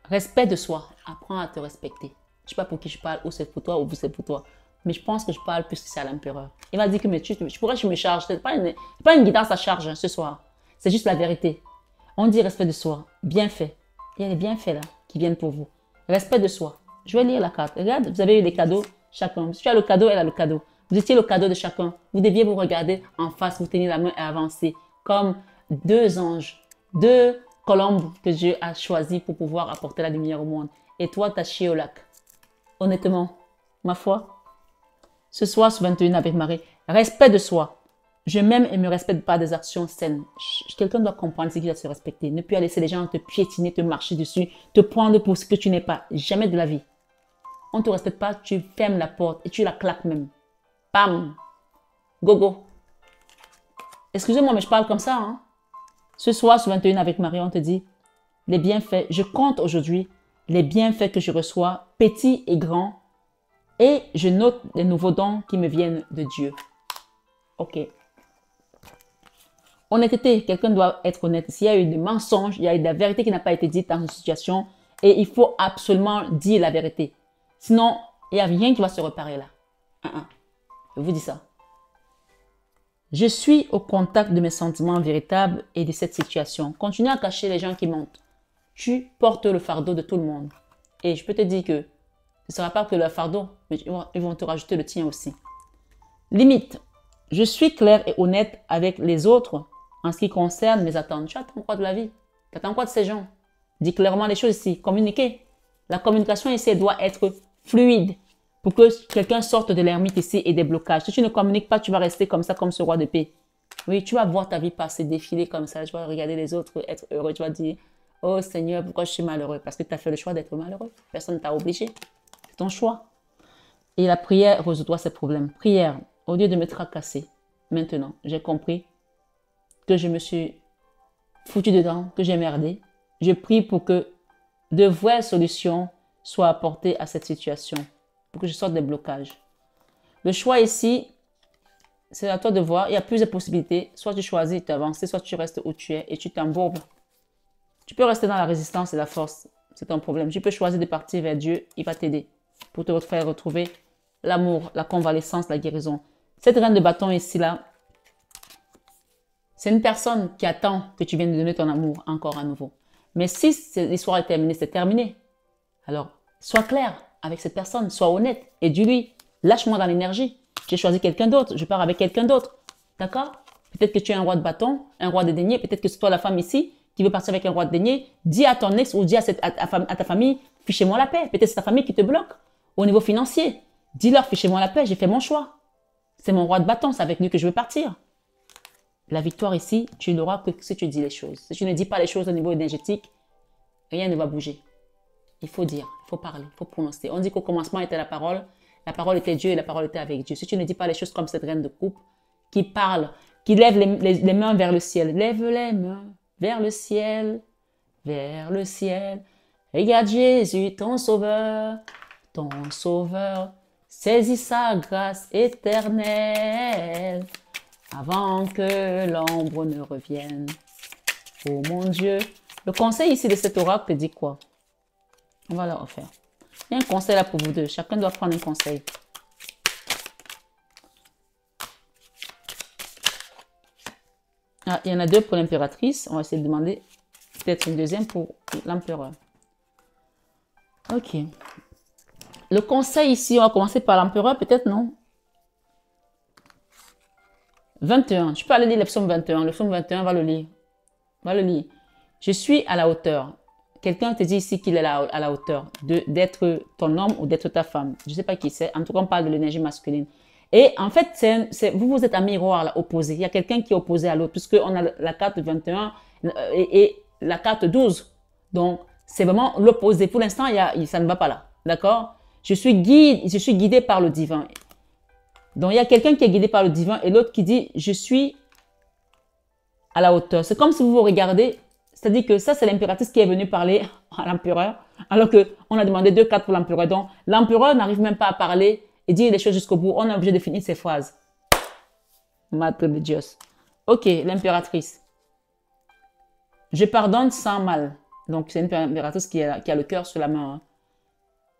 Respect de soi. Apprends à te respecter. Je ne sais pas pour qui je parle, ou c'est pour toi, ou c'est pour toi. Mais je pense que je parle plus que c'est à l'empereur. Il va dire que mais pourquoi je me charge? Ce n'est pas une guidance à charge hein, ce soir. C'est juste la vérité. On dit respect de soi. Bien fait. Il y a des bienfaits là qui viennent pour vous. Respect de soi. Je vais lire la carte. Regarde, vous avez eu des cadeaux chacun. Si tu as le cadeau, elle a le cadeau. Vous étiez le cadeau de chacun. Vous deviez vous regarder en face, vous tenir la main et avancer. Comme deux anges, deux colombes que Dieu a choisies pour pouvoir apporter la lumière au monde. Et toi, tu as chié au lac. Honnêtement, ma foi, ce soir, sur 21 avec Marie, respect de soi. Je m'aime et me respecte par des actions saines. Quelqu'un doit comprendre ce qu'il doit se respecter. Ne plus laisser les gens te piétiner, te marcher dessus, te prendre pour ce que tu n'es pas. Jamais de la vie. On ne te respecte pas, tu fermes la porte et tu la claques même. Bam! Gogo. Excusez-moi, mais je parle comme ça. Hein? Ce soir, sur 21 avec Marie, on te dit, les bienfaits, je compte aujourd'hui les bienfaits que je reçois, petits et grands, et je note les nouveaux dons qui me viennent de Dieu. Ok. Honnêteté, quelqu'un doit être honnête. S'il y a eu des mensonges, il y a eu de la vérité qui n'a pas été dite dans une situation, et il faut absolument dire la vérité. Sinon, il n'y a rien qui va se réparer là. Je vous dis ça. Je suis au contact de mes sentiments véritables et de cette situation. Continue à cacher les gens qui mentent. Tu portes le fardeau de tout le monde. Et je peux te dire que ce ne sera pas que le fardeau, mais ils vont te rajouter le tien aussi. Limite. Je suis clair et honnête avec les autres en ce qui concerne mes attentes. Tu attends quoi de la vie? Tu attends quoi de ces gens? Dis clairement les choses ici. Communiquer. La communication ici doit être fluide pour que quelqu'un sorte de l'ermite ici et des blocages. Si tu ne communiques pas, tu vas rester comme ça, comme ce roi de paix. Oui, tu vas voir ta vie passer, défiler comme ça. Tu vas regarder les autres être heureux. Tu vas dire, oh Seigneur, pourquoi je suis malheureux? Parce que tu as fait le choix d'être malheureux. Personne ne t'a obligé. C'est ton choix. Et la prière résout ces problèmes. Prière, au lieu de me tracasser. Maintenant, j'ai compris que je me suis foutu dedans, que j'ai merdé. Je prie pour que de vraies solutions soient apportées à cette situation, pour que je sorte des blocages. Le choix ici, c'est à toi de voir. Il y a plusieurs possibilités. Soit tu choisis d'avancer, soit tu restes où tu es et tu t'embourbes. Tu peux rester dans la résistance et la force. C'est ton problème. Tu peux choisir de partir vers Dieu. Il va t'aider pour te faire retrouver l'amour, la convalescence, la guérison. Cette reine de bâton ici, là, c'est une personne qui attend que tu viennes lui donner ton amour encore à nouveau. Mais si l'histoire est terminée, c'est terminé. Alors, sois clair avec cette personne, sois honnête et dis-lui, lâche-moi dans l'énergie. J'ai choisi quelqu'un d'autre, je pars avec quelqu'un d'autre. D'accord? Peut-être que tu es un roi de bâton, un roi de denier, peut-être que c'est toi la femme ici qui veut partir avec un roi de denier. Dis à ton ex ou dis à ta famille, fichez-moi la paix. Peut-être c'est ta famille qui te bloque au niveau financier. Dis-leur, fichez-moi la paix, j'ai fait mon choix. C'est mon roi de bâton, c'est avec lui que je veux partir. La victoire ici, tu l'auras que si tu dis les choses. Si tu ne dis pas les choses au niveau énergétique, rien ne va bouger. Il faut dire, il faut parler, il faut prononcer. On dit qu'au commencement était la parole était Dieu et la parole était avec Dieu. Si tu ne dis pas les choses comme cette reine de coupe, qui parle, qui lève les mains vers le ciel, lève les mains vers le ciel, vers le ciel. Regarde Jésus, ton sauveur, saisis sa grâce éternelle avant que l'ombre ne revienne. Oh mon Dieu. Le conseil ici de cet oracle dit quoi? On va le refaire. Il y a un conseil là pour vous deux. Chacun doit prendre un conseil. Ah, il y en a deux pour l'impératrice. On va essayer de demander peut-être une deuxième pour l'empereur. Ok. Le conseil ici, on va commencer par l'empereur, peut-être non? 21. Tu peux aller lire le psaume 21. Le psaume 21, va le lire. Va le lire. Je suis à la hauteur. Quelqu'un te dit ici qu'il est à la hauteur d'être ton homme ou d'être ta femme. Je ne sais pas qui c'est. En tout cas, on parle de l'énergie masculine. Et en fait, vous êtes un miroir là, opposé. Il y a quelqu'un qui est opposé à l'autre, puisqu'on a la carte 21 et la carte 12. Donc, c'est vraiment l'opposé. Pour l'instant, ça ne va pas là. D'accord? Je suis guidé par le divin. Donc, il y a quelqu'un qui est guidé par le divin et l'autre qui dit, je suis à la hauteur. C'est comme si vous vous regardez. C'est-à-dire que ça, c'est l'impératrice qui est venue parler à l'empereur, alors qu'on a demandé 2 cartes pour l'empereur. Donc, l'empereur n'arrive même pas à parler et dire les choses jusqu'au bout. On est obligé de finir ses phrases. Madre de Dieu. Ok, l'impératrice. Je pardonne sans mal. Donc, c'est une impératrice qui a le cœur sur la main. Hein.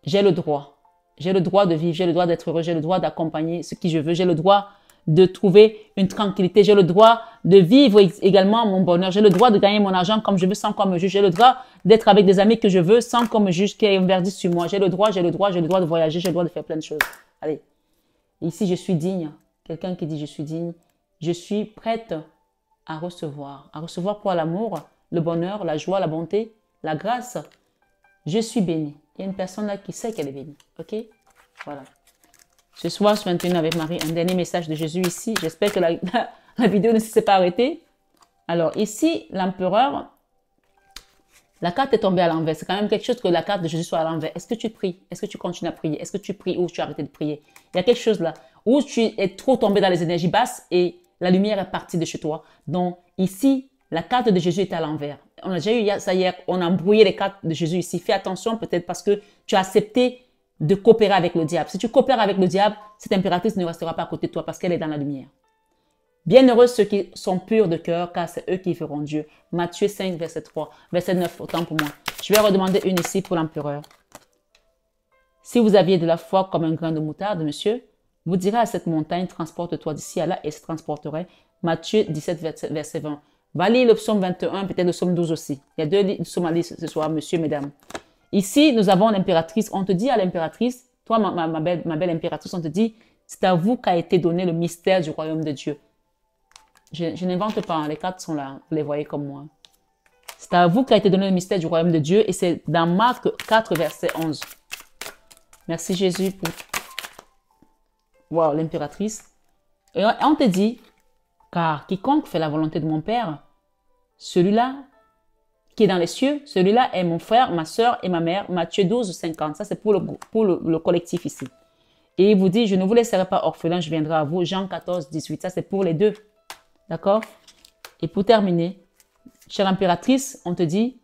J'ai le droit. J'ai le droit de vivre, j'ai le droit d'être heureux, j'ai le droit d'accompagner ce qui je veux, j'ai le droit de trouver une tranquillité, j'ai le droit de vivre également mon bonheur, j'ai le droit de gagner mon argent comme je veux sans qu'on me juge, j'ai le droit d'être avec des amis que je veux sans qu'on me juge, qu'il y ait un verdict sur moi, j'ai le droit de voyager, j'ai le droit de faire plein de choses. Allez, ici je suis digne, quelqu'un qui dit je suis digne, je suis prête à recevoir pour l'amour, le bonheur, la joie, la bonté, la grâce, je suis bénie. Il y a une personne là qui sait qu'elle est bénie, ok? Voilà. Ce soir, sur 21 avec Marie, un dernier message de Jésus ici. J'espère que la vidéo ne s'est pas arrêtée. Alors ici, l'empereur, la carte est tombée à l'envers. C'est quand même quelque chose que la carte de Jésus soit à l'envers. Est-ce que tu pries? Est-ce que tu continues à prier? Est-ce que tu pries ou tu as arrêté de prier? Il y a quelque chose là où tu es trop tombé dans les énergies basses et la lumière est partie de chez toi. Donc ici, la carte de Jésus est à l'envers. On a déjà eu ça hier, on a embrouillé les cartes de Jésus ici. Fais attention peut-être parce que tu as accepté de coopérer avec le diable. Si tu coopères avec le diable, cette impératrice ne restera pas à côté de toi parce qu'elle est dans la lumière. Bienheureux ceux qui sont purs de cœur, car c'est eux qui verront Dieu. Matthieu 5, verset 3, verset 9, autant pour moi. Je vais redemander une ici pour l'empereur. Si vous aviez de la foi comme un grain de moutarde, monsieur, vous direz à cette montagne, transporte-toi d'ici à là et se transporterait. Matthieu 17, verset 20. Va lire le psaume 21, peut-être le psaume 12 aussi. Il y a 2 psaumes à lire ce soir, monsieur, mesdames. Ici, nous avons l'impératrice. On te dit à l'impératrice, toi, ma belle impératrice, on te dit, c'est à vous qu'a été donné le mystère du royaume de Dieu. Je n'invente pas, hein, les cartes sont là, vous les voyez comme moi. C'est à vous qu'a été donné le mystère du royaume de Dieu et c'est dans Marc 4, verset 11. Merci Jésus pour... Wow, l'impératrice. Et on te dit, car quiconque fait la volonté de mon Père, celui-là qui est dans les cieux, celui-là est mon frère, ma soeur et ma mère. Matthieu 12, 50. Ça, c'est pour le collectif ici. Et il vous dit, je ne vous laisserai pas orphelin, je viendrai à vous. Jean 14, 18. Ça, c'est pour les deux. D'accord? Et pour terminer, chère impératrice, on te dit,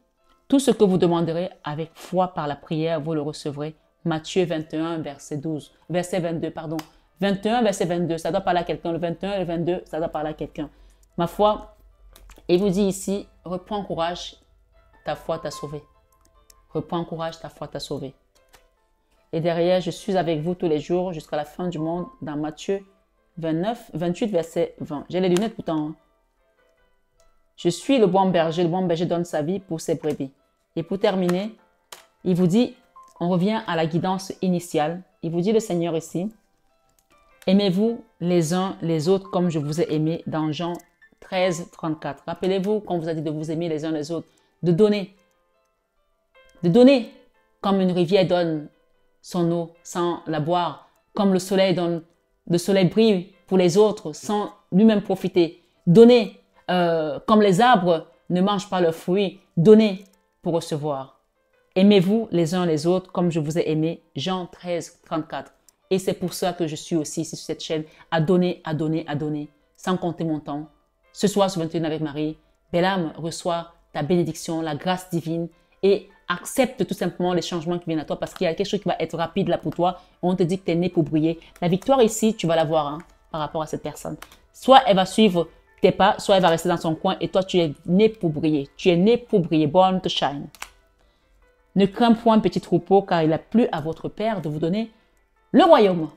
tout ce que vous demanderez avec foi par la prière, vous le recevrez. Matthieu 21, verset 12. Verset 22, pardon. 21, verset 22, ça doit parler à quelqu'un. Le 21 et le 22, ça doit parler à quelqu'un. Ma foi, il vous dit ici, reprends courage, ta foi t'a sauvé. Reprends courage, ta foi t'a sauvé. Et derrière, je suis avec vous tous les jours jusqu'à la fin du monde dans Matthieu 28, verset 20. J'ai les lunettes pourtant. Hein. Je suis le bon berger donne sa vie pour ses brebis. Et pour terminer, il vous dit, on revient à la guidance initiale. Il vous dit le Seigneur ici, aimez-vous les uns les autres comme je vous ai aimé dans Jean 13, 34. Rappelez-vous qu'on vous a dit de vous aimer les uns les autres, de donner comme une rivière donne son eau sans la boire, comme le soleil brille pour les autres sans lui-même profiter. Donner comme les arbres ne mangent pas leurs fruits, donner pour recevoir. Aimez-vous les uns les autres comme je vous ai aimé. Jean 13, 34. Et c'est pour ça que je suis aussi ici sur cette chaîne, à donner, sans compter mon temps. Ce soir sur 21 avec Marie, belle âme, reçois ta bénédiction, la grâce divine et accepte tout simplement les changements qui viennent à toi parce qu'il y a quelque chose qui va être rapide là pour toi. On te dit que tu es né pour briller. La victoire ici, tu vas la voir hein, par rapport à cette personne. Soit elle va suivre tes pas, soit elle va rester dans son coin et toi, tu es né pour briller. Tu es né pour briller. Born to shine. Ne crains point, petit troupeau, car il a plu à votre Père de vous donner le royaume.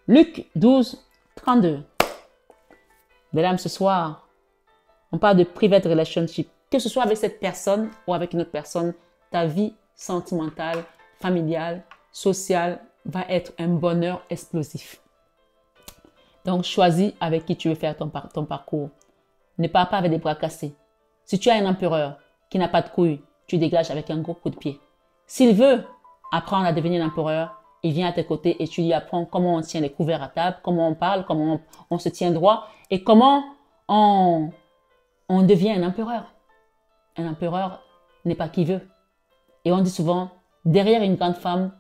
Luc 12, 32. Mesdames, ce soir, on parle de private relationship. Que ce soit avec cette personne ou avec une autre personne, ta vie sentimentale, familiale, sociale va être un bonheur explosif. Donc, choisis avec qui tu veux faire ton parcours. Ne pars pas avec des bras cassés. Si tu as un empereur qui n'a pas de couilles, tu dégages avec un gros coup de pied. S'il veut apprendre à devenir un empereur, il vient à tes côtés et tu lui apprends comment on tient les couverts à table, comment on parle, comment on se tient droit et comment on devient un empereur. Un empereur n'est pas qui veut. Et on dit souvent, derrière une grande femme,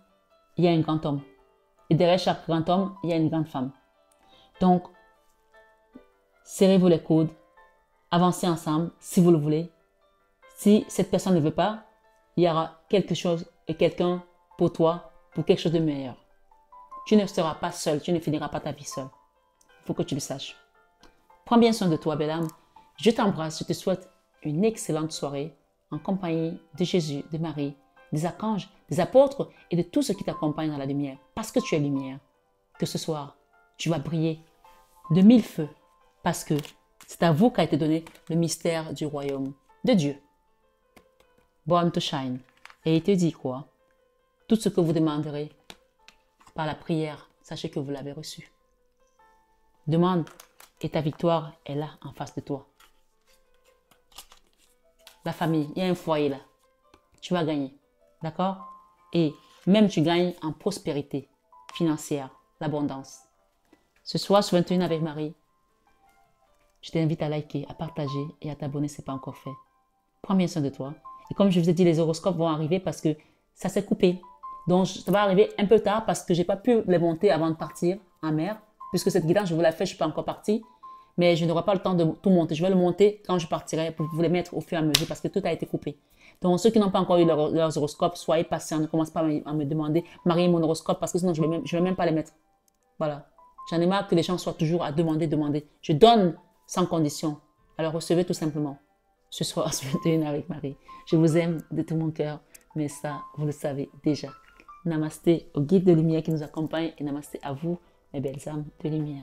il y a un grand homme. Et derrière chaque grand homme, il y a une grande femme. Donc, serrez-vous les coudes, avancez ensemble si vous le voulez. Si cette personne ne veut pas, il y aura quelque chose et quelqu'un pour toi, pour quelque chose de meilleur. Tu ne seras pas seul, tu ne finiras pas ta vie seul. Il faut que tu le saches. Prends bien soin de toi, belle âme. Je t'embrasse, je te souhaite une excellente soirée en compagnie de Jésus, de Marie, des archanges, des apôtres et de tous ceux qui t'accompagnent dans la lumière. Parce que tu es lumière, que ce soir, tu vas briller de mille feux. Parce que c'est à vous qu'a été donné le mystère du royaume de Dieu. Born to shine. Et il te dit quoi? Tout ce que vous demanderez par la prière, sachez que vous l'avez reçu. Demande et ta victoire est là en face de toi. La famille, il y a un foyer là. Tu vas gagner. D'accord? Et même tu gagnes en prospérité financière, l'abondance. Ce soir sur 21 avec Marie, je t'invite à liker, à partager et à t'abonner si ce n'est pas encore fait. Prends bien soin de toi. Et comme je vous ai dit, les horoscopes vont arriver parce que ça s'est coupé. Donc, ça va arriver un peu tard parce que je n'ai pas pu les monter avant de partir en mer. Puisque cette guidance, je vous la fais, je ne suis pas encore partie. Mais je n'aurai pas le temps de tout monter. Je vais le monter quand je partirai pour vous les mettre au fur et à mesure parce que tout a été coupé. Donc, ceux qui n'ont pas encore eu leurs horoscopes, soyez patients. Ne commencez pas à me demander, Marie, mon horoscope, parce que sinon, je ne vais même pas les mettre. Voilà. J'en ai marre que les gens soient toujours à demander. Je donne sans condition. Alors, recevez tout simplement. Ce soir, sur 21 avec Marie. Je vous aime de tout mon cœur, mais ça, vous le savez déjà. Namasté au guide de lumière qui nous accompagne et namasté à vous, mes belles âmes de lumière.